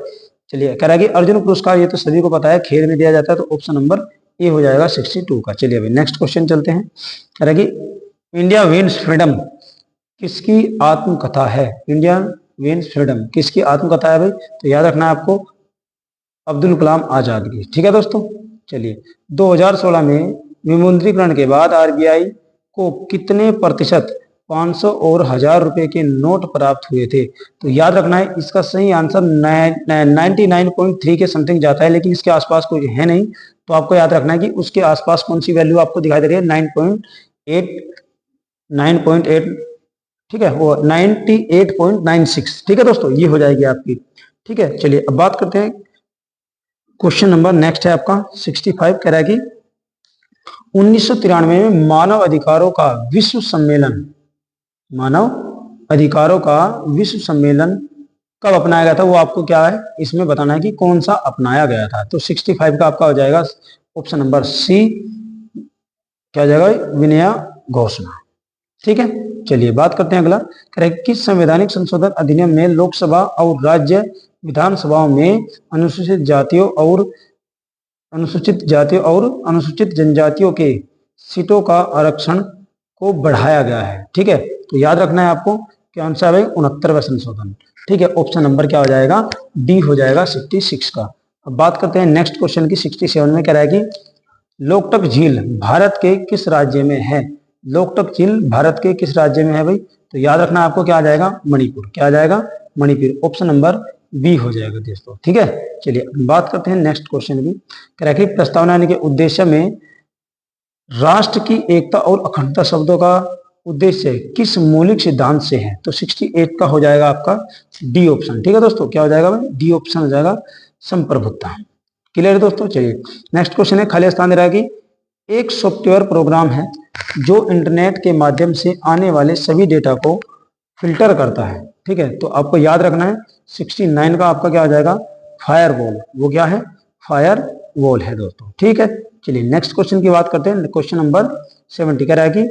चलिए कह रहा है कि अर्जुन पुरस्कार ये तो सभी को पता है, खेल में दिया जाता है, तो ऑप्शन नंबर ए हो जाएगा 62 का। चलिए भाई नेक्स्ट क्वेश्चन चलते हैं। कह रहा है कि इंडिया विंस फ्रीडम किसकी आत्मकथा है? इंडिया विंस फ्रीडम किसकी आत्मकथा है भाई? तो याद रखना है आपको अब्दुल कलाम आजाद की। ठीक है दोस्तों, चलिए 2016 में विमुद्रीकरण के बाद आरबीआई को कितने प्रतिशत 500 और 1000 रुपए के नोट प्राप्त हुए थे? तो याद रखना है इसका सही आंसर 99.3 के समथिंग जाता है, लेकिन इसके आसपास कोई है नहीं। तो आपको याद रखना है कि उसके आसपास कौन सी वैल्यू आपको दिखाई दे रही है? 9.8। ठीक है, वो 98.96। ठीक है दोस्तों, ये हो जाएगी आपकी। ठीक है, चलिए अब बात करते हैं। क्वेश्चन नंबर नेक्स्ट है आपका 65। कह रहा है कि 1993 में मानव अधिकारों का विश्व सम्मेलन कब अपनाया गया था? वो आपको क्या है इसमें बताना है कि कौन सा अपनाया गया था। तो 65 का आपका हो जाएगा ऑप्शन नंबर सी, क्या हो जाएगा? विनया घोषणा। ठीक है, चलिए बात करते हैं अगला। कह रहे हैं किस संवैधानिक संशोधन अधिनियम में लोकसभा और राज्य विधानसभाओं में अनुसूचित जातियों और अनुसूचित जनजातियों के सीटों का आरक्षण को बढ़ाया गया है? ठीक है, तो याद रखना है आपको क्या आंसर है? 69वां संशोधन। ठीक है, ऑप्शन नंबर क्या हो जाएगा? डी हो जाएगा 66 का। अब बात करते हैं नेक्स्ट क्वेश्चन की 67 में। कह रहा है कि लोकटक झील भारत के किस राज्य में है? लोकटक झील भारत के किस राज्य में है भाई? तो याद रखना आपको क्या आ जाएगा? मणिपुर। क्या आ जाएगा? मणिपुर। ऑप्शन नंबर बी हो जाएगा दोस्तों। ठीक है, चलिए बात करते हैं नेक्स्ट क्वेश्चन की। कह रहा है कि प्रस्तावना के उद्देश्य में राष्ट्र की एकता और अखंडता शब्दों का उद्देश्य किस मौलिक सिद्धांत से है? तो 68 का हो जाएगा आपका डी ऑप्शन। ठीक है दोस्तों, क्या हो जाएगा भाई? डी ऑप्शन हो जाएगा संप्रभुता। क्लियर है दोस्तों, चलिए नेक्स्ट क्वेश्चन है। खाली स्थान दे रहा है कि एक सॉफ्टवेयर प्रोग्राम है जो इंटरनेट के माध्यम से आने वाले सभी डेटा को फिल्टर करता है। ठीक है, तो आपको याद रखना है 69 का आपका क्या हो जाएगा? फायरवॉल। वो क्या है? फायरवॉल है दोस्तों। ठीक है, चलिए नेक्स्ट क्वेश्चन की बात करते हैं। क्वेश्चन नंबर 70 कह रहा है कि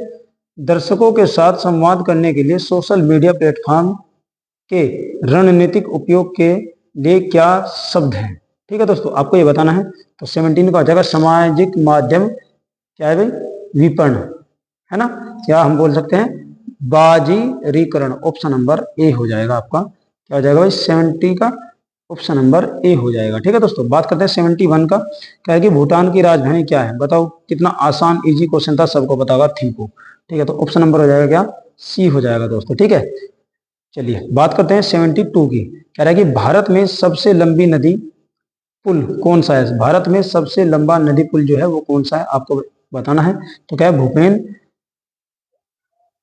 दर्शकों के साथ संवाद करने के लिए सोशल मीडिया प्लेटफॉर्म के रणनीतिक उपयोग के लिए क्या शब्द है? ठीक है दोस्तों, आपको ये बताना है। तो 17 का हो जाएगा सामाजिक माध्यम, क्या है भाई? विपणन, है ना? क्या हम बोल सकते हैं? बाजीरीकरण। ऑप्शन नंबर ए हो जाएगा आपका। क्या हो जाएगा भाई? 70 का ऑप्शन नंबर ए हो जाएगा। ठीक है दोस्तों, बात करते हैं 71 का। क्या है कि भूटान की राजधानी क्या है? बताओ, कितना आसान इजी क्वेश्चन था, सबको पता होगा, थिम्पू। ठीक है, तो ऑप्शन नंबर हो जाएगा क्या? सी हो जाएगा दोस्तों। ठीक है, चलिए बात करते हैं 72 की। कह रहा है कि भारत में सबसे लंबी नदी पुल कौन सा है? भारत में सबसे लंबा नदी पुल जो है वो कौन सा है, आपको बताना है। तो क्या है? भूपेन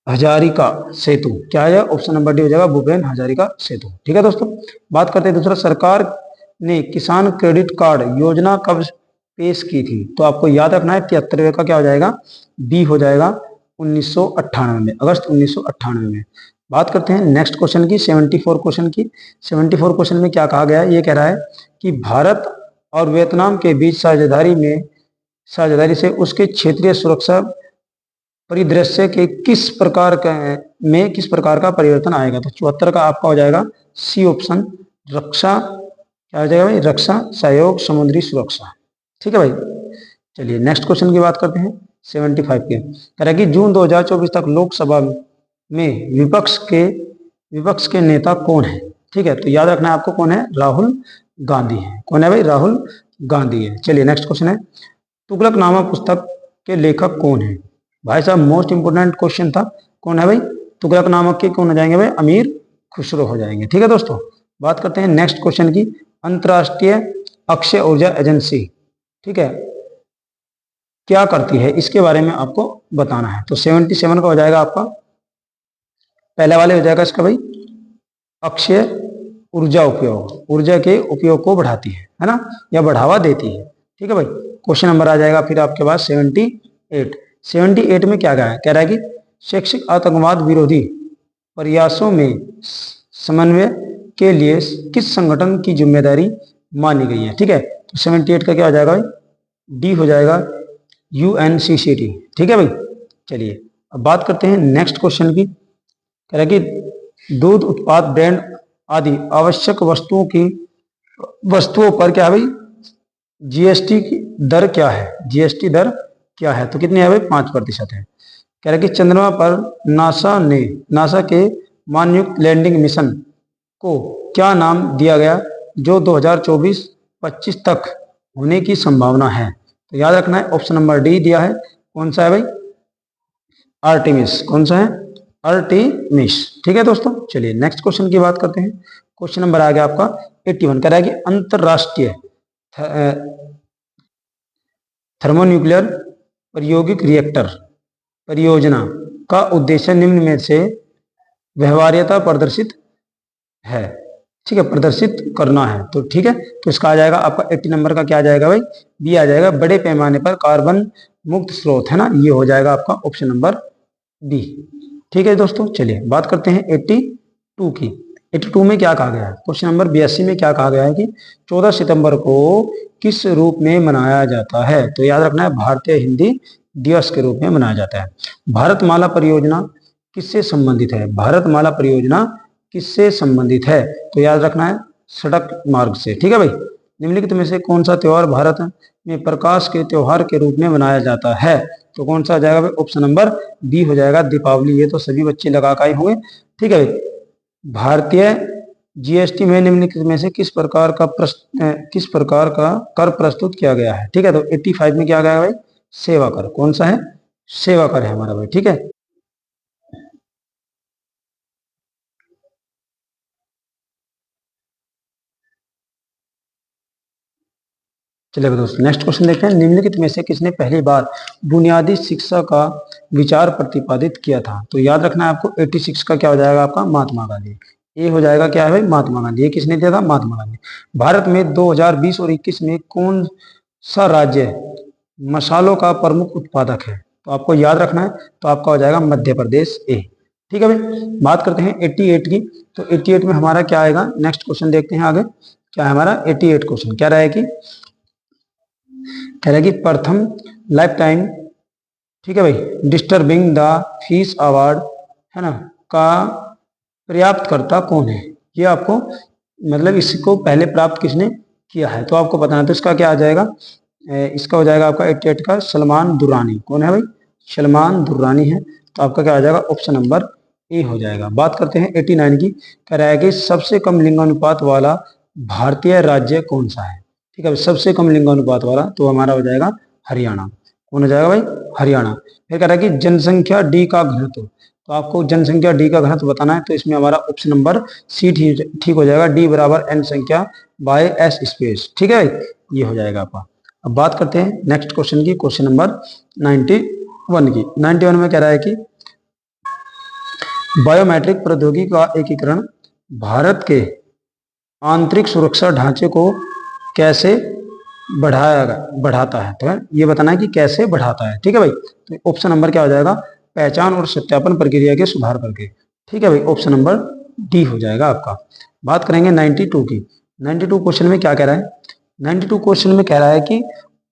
हजारिका सेतु। क्या है? ऑप्शन नंबर डी हो जाएगा, भूपेन हजारिका सेतु। ठीक है दोस्तों, बात करते हैं दूसरा। सरकार ने किसान क्रेडिट कार्ड योजना कब पेश की थी? तो आपको याद रखना है 73वें का क्या हो जाएगा, बी हो जाएगा 1998 में, अगस्त 1998 में। बात करते हैं नेक्स्ट क्वेश्चन की, 74 क्वेश्चन की। 74 क्वेश्चन में क्या कहा गया है, ये कह रहा है कि भारत और वियतनाम के बीच साझेदारी से उसके क्षेत्रीय सुरक्षा परिदृश्य के किस प्रकार का परिवर्तन आएगा? तो 74 का आपका हो जाएगा सी ऑप्शन, रक्षा, क्या हो जाएगा भाई, रक्षा, सहयोग, समुद्री सुरक्षा। ठीक है भाई, चलिए नेक्स्ट क्वेश्चन की बात करते हैं 75 के। कह रहा है कि जून 2024 तक लोकसभा में विपक्ष के नेता कौन है? ठीक है, तो याद रखना है आपको, कौन है, राहुल गांधी है। कौन है भाई, राहुल गांधी है। चलिए नेक्स्ट क्वेश्चन है, तुगलकनामा पुस्तक के लेखक कौन है? भाई साहब मोस्ट इंपोर्टेंट क्वेश्चन था, कौन है भाई, तुगलकनामा के कौन हो जाएंगे भाई, अमीर खुसरो हो जाएंगे। ठीक है दोस्तों, बात करते हैं नेक्स्ट क्वेश्चन की, अंतरराष्ट्रीय अक्षय ऊर्जा एजेंसी, ठीक है, क्या करती है, इसके बारे में आपको बताना है। तो 77 का हो जाएगा आपका, पहले वाले हो जाएगा इसका भाई, अक्षय ऊर्जा उपयोग, ऊर्जा के उपयोग को बढ़ाती है ना, या बढ़ावा देती है। ठीक है भाई, क्वेश्चन नंबर आ जाएगा फिर आपके पास 78। 78 में क्या कहा है, कह रहा है कि शैक्षिक आतंकवाद विरोधी प्रयासों में समन्वय के लिए किस संगठन की जिम्मेदारी मानी गई है? ठीक है, तो 78 का क्या हो जाएगा भाई, डी हो जाएगा UNCCT। ठीक है भाई, चलिए अब बात करते हैं नेक्स्ट क्वेश्चन की। कह रहा है कि दूध उत्पाद ब्रांड आदि आवश्यक वस्तुओं पर क्या है भाई, जीएसटी की दर क्या है? जीएसटी दर क्या है? तो कितनी है भाई, 5% है। कह रहा है कि चंद्रमा पर नासा के मानयुक्त लैंडिंग मिशन को क्या नाम दिया गया जो 2024-25 तक होने की संभावना है? तो याद रखना है ऑप्शन नंबर डी दिया है, कौन सा है भाई, आर्टेमिस। कौन सा है, आर्टेमिस। ठीक है दोस्तों, चलिए नेक्स्ट क्वेश्चन की बात करते हैं। क्वेश्चन नंबर आ गया आपका 81, कह रहा है कि अंतरराष्ट्रीय थर्मोन्यूक्लियर प्रायोगिक रिएक्टर परियोजना का उद्देश्य निम्न में से व्यवहार्यता प्रदर्शित है। ठीक है, प्रदर्शित करना है। तो ठीक है, तो इसका आ जाएगा आपका 80 नंबर का क्या आ जाएगा भाई, बी आ जाएगा, बड़े पैमाने पर कार्बन मुक्त स्रोत है ना, ये हो जाएगा आपका ऑप्शन नंबर बी। ठीक है दोस्तों, चलिए बात करते हैं 82 की। 82 में क्या कहा गया है, क्वेश्चन नंबर 82 में क्या कहा गया है कि 14 सितंबर को किस रूप में मनाया जाता है? तो याद रखना है भारतीय हिंदी दिवस के रूप में मनाया जाता है। भारतमाला परियोजना किससे संबंधित है? भारतमाला परियोजना किससे संबंधित है? तो याद रखना है सड़क मार्ग से। ठीक है भाई, निम्नलिखित में से कौन सा त्योहार भारत में प्रकाश के त्योहार के रूप में मनाया जाता है? तो कौन सा आ जाएगा भाई, ऑप्शन नंबर बी हो जाएगा, दीपावली। ये तो सभी बच्चे लगा के आए होंगे। ठीक है भाई, भारतीय जीएसटी में निम्नलिखित में से किस प्रकार का कर प्रस्तुत किया गया है? ठीक है, तो 85 में क्या गया भाई, सेवा कर। कौन सा है, सेवा कर है हमारा भाई। ठीक है, चलिए दोस्तों नेक्स्ट क्वेश्चन देखते हैं, निम्नलिखित में से किसने पहली बार बुनियादी शिक्षा का विचार प्रतिपादित किया था? तो याद रखना है आपको 86 का क्या हो जाएगा आपका, महात्मा गांधी। ये हो जाएगा क्या है भाई, महात्मा गांधी। ये किसने दिया था, महात्मा गांधी। भारत में 2020 और 21 में कौन सा राज्य मसालों का प्रमुख उत्पादक है? तो आपको याद रखना है, तो आपका हो जाएगा मध्य प्रदेश ए। ठीक है भाई, बात करते हैं 88 की। तो 88 में हमारा क्या आएगा, नेक्स्ट क्वेश्चन देखते हैं आगे क्या है हमारा 88 क्वेश्चन। क्या रहा है कि कह रहा है कि प्रथम लाइफ टाइम, ठीक है भाई, डिस्टर्बिंग द फीस अवार्ड है ना का प्राप्तकर्ता कौन है? ये आपको मतलब इसको पहले प्राप्त किसने किया है, तो आपको बताना। तो इसका क्या आ जाएगा, इसका हो जाएगा आपका 88 का सलमान दुर्रानी। कौन है भाई, सलमान दुर्रानी है। तो आपका क्या आ जाएगा, ऑप्शन नंबर ए हो जाएगा। बात करते हैं 89 की। कह रहा है कि सबसे कम लिंगानुपात वाला भारतीय राज्य कौन सा है? ठीक है, सबसे कम लिंगानुपात वाला तो हमारा हो जाएगा हरियाणा। कौन हो जाएगा भाई, हरियाणा। फिर कह रहा है कि जनसंख्या डी का घनत्व, तो आपको जनसंख्या डी का घनत्व बताना है। तो इसमें हमारा ऑप्शन नंबर सी ठीक हो जाएगा, डी बराबर एन संख्या बाय एस स्पेस। ठीक है भाई, ये हो जाएगा आपका। अब बात करते हैं नेक्स्ट क्वेश्चन की, क्वेश्चन नंबर 91 की। 91 में कह रहा है कि बायोमेट्रिक प्रौद्योगिकी का एकीकरण भारत के आंतरिक सुरक्षा ढांचे को कैसे बढ़ाता है, तो ये बताना है कि कैसे बढ़ाता है। ठीक है भाई, तो ऑप्शन नंबर क्या हो जाएगा, पहचान और सत्यापन प्रक्रिया के सुधार करके। ठीक है भाई, ऑप्शन नंबर डी हो जाएगा आपका। बात करेंगे 92 की। 92 क्वेश्चन में क्या कह रहा है, 92 क्वेश्चन में कह रहा है कि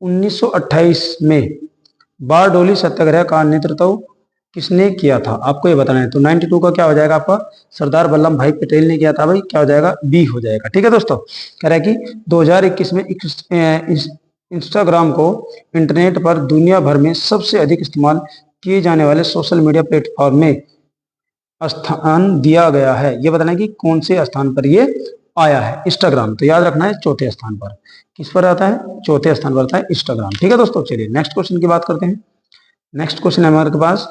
1928 में बारडोली सत्याग्रह का नेतृत्व किसने किया था, आपको ये बताना है। तो 92 का क्या हो जाएगा आपका, सरदार वल्लभ भाई पटेल ने किया था भाई, क्या हो जाएगा, बी हो जाएगा। ठीक है दोस्तों, कह रहा है कि 2021 में इंस्टाग्राम को इंटरनेट पर दुनिया भर में सबसे अधिक इस्तेमाल किए जाने वाले सोशल मीडिया प्लेटफॉर्म में स्थान दिया गया है। ये बताना है कि कौन से स्थान पर ये आया है, इंस्टाग्राम। तो याद रखना है चौथे स्थान पर। किस पर आता है, चौथे स्थान पर आता है इंस्टाग्राम। ठीक है दोस्तों, चलिए नेक्स्ट क्वेश्चन की बात करते हैं। नेक्स्ट क्वेश्चन है हमारे पास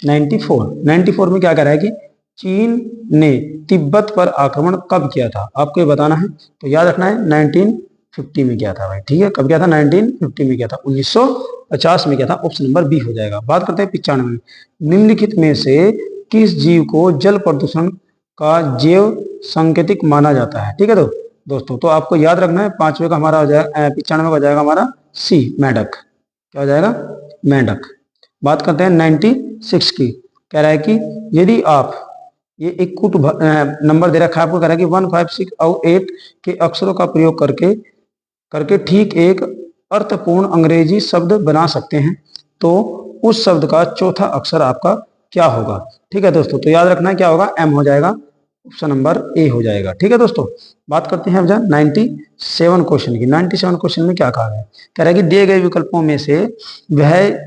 94 में क्या कह रहा है कि चीन ने तिब्बत पर आक्रमण कब किया था, आपको ये बताना है। तो याद रखना है 1950 में किया था भाई। ठीक है, कब किया था, 1950 में किया था, 1950 में किया था। ऑप्शन नंबर बी हो जाएगा। बात करते हैं 95 में, निम्नलिखित में से किस जीव को जल प्रदूषण का जैव संकेतिक माना जाता है। ठीक है दोस्तों, तो आपको याद रखना है, पांचवे का हमारा हो जाएगा, 95 का हो जाएगा हमारा सी, मेंढक। क्या हो जाएगा, मेंढक। बात करते हैं 96 की। कह रहा है कि यदि आप ये एक कुट नंबर दे रखा है आपको, कह रहा है कि 1, 5, 6 और 8 के अक्षरों का प्रयोग करके ठीक एक अर्थपूर्ण अंग्रेजी शब्द बना सकते हैं, तो उस शब्द का चौथा अक्षर आपका क्या होगा। ठीक है दोस्तों, तो याद रखना है क्या होगा, एम हो जाएगा, ऑप्शन नंबर ए हो जाएगा। ठीक है दोस्तों, बात करते हैं अब 97 क्वेश्चन की। 97 क्वेश्चन में क्या कहा है, कह रहा है कि दिए गए विकल्पों में से वह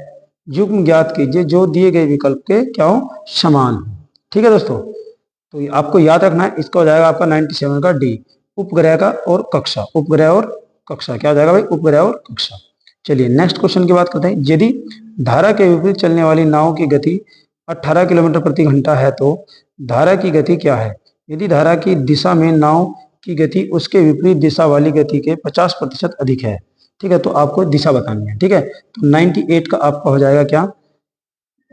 युग्म ज्ञात कीजिए जो दिए गए विकल्प के क्या हो, समान हो। ठीक है दोस्तों, तो आपको याद रखना है, इसका हो जाएगा आपका 97 का डी, उपग्रह का और कक्षा। उपग्रह और कक्षा क्या हो जाएगा भाई, उपग्रह और कक्षा। चलिए नेक्स्ट क्वेश्चन की बात करते हैं। यदि धारा के विपरीत चलने वाली नाव की गति 18 किलोमीटर प्रति घंटा है तो धारा की गति क्या है। यदि धारा की दिशा में नाव की गति उसके विपरीत दिशा वाली गति के 50% अधिक है। ठीक है, तो आपको दिशा बतानी है। ठीक है, तो 98 का आपका हो जाएगा क्या,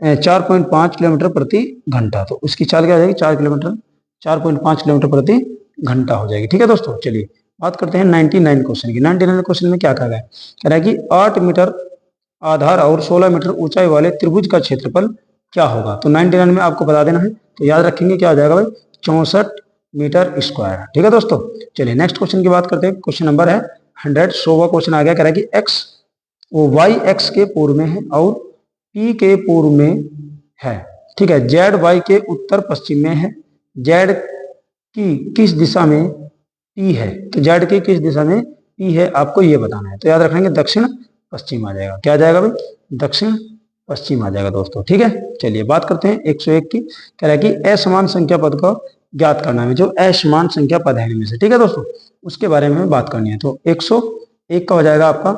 4.5 किलोमीटर प्रति घंटा। तो उसकी चाल क्या हो जाएगी, 4.5 किलोमीटर प्रति घंटा हो जाएगी। ठीक है दोस्तों, चलिए बात करते हैं 99 क्वेश्चन की। 99 क्वेश्चन में क्या कहा गया है, कह रहा है कि 8 मीटर आधार और 16 मीटर ऊंचाई वाले त्रिभुज का क्षेत्रफल क्या होगा। तो 99 में आपको बता देना है, तो याद रखेंगे क्या हो जाएगा भाई, 64 मीटर स्क्वायर। ठीक है दोस्तों, चलिए नेक्स्ट क्वेश्चन की बात करते हैं। क्वेश्चन नंबर है 100, 100वां क्वेश्चन आ गया। कह रहा है कि एक्स वो वाई एक्स के पूर्व में है और पी के पूर्व में है। ठीक है, जेड वाई के उत्तर पश्चिम में है। जेड की किस दिशा में पी है, तो जेड की किस दिशा में पी है आपको ये बताना है। तो याद रखेंगे दक्षिण पश्चिम आ जाएगा। क्या आ जाएगा भाई, दक्षिण पश्चिम आ जाएगा दोस्तों। ठीक है, चलिए बात करते हैं 101 की। कह रहा है कि असमान संख्या पद को ज्ञात करना है, जो असमान संख्या पद है इनमें से। ठीक है दोस्तों, उसके बारे में बात करनी है। तो 101 का हो जाएगा आपका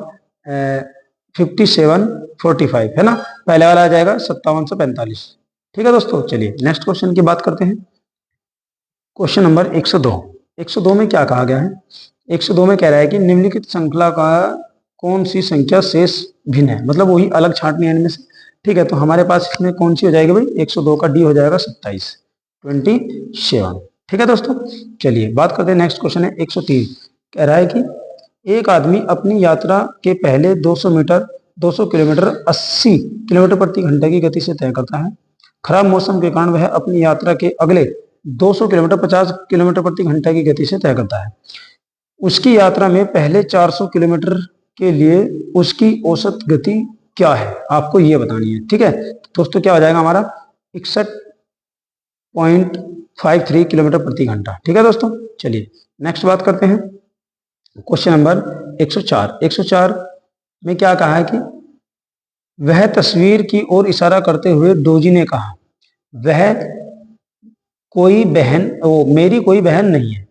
5745 है ना, पहले वाला आ जाएगा 5745। ठीक है दोस्तों, चलिए नेक्स्ट क्वेश्चन की बात करते हैं। Question number 102। 102 में क्या कहा गया है, 102 में कह रहा है कि निम्नलिखित श्रृंखला का कौन सी संख्या शेष भिन्न है, मतलब वही अलग छांटनी है इनमें से। ठीक है, तो हमारे पास इसमें कौन सी हो जाएगी भाई, 102 का डी हो जाएगा 27। ठीक है दोस्तों, चलिए बात करते हैं। नेक्स्ट क्वेश्चन है 103। कह रहा है कि एक आदमी अपनी यात्रा के पहले 200 किलोमीटर 80 किलोमीटर प्रति घंटे की गति से तय करता है। खराब मौसम के कारण वह अपनी यात्रा के अगले 200 किलोमीटर 50 किलोमीटर प्रति घंटे की गति से तय करता है। उसकी यात्रा में पहले 400 किलोमीटर के लिए उसकी औसत गति क्या है, आपको ये बतानी है। ठीक है दोस्तों, क्या हो जाएगा हमारा 61.53 किलोमीटर प्रति घंटा। ठीक है दोस्तों, चलिए नेक्स्ट बात करते हैं। Question number 104। 104 में क्या कहा है कि वह तस्वीर की ओर इशारा करते हुए डोजी ने कहा, वह कोई बहन, मेरी कोई बहन नहीं है।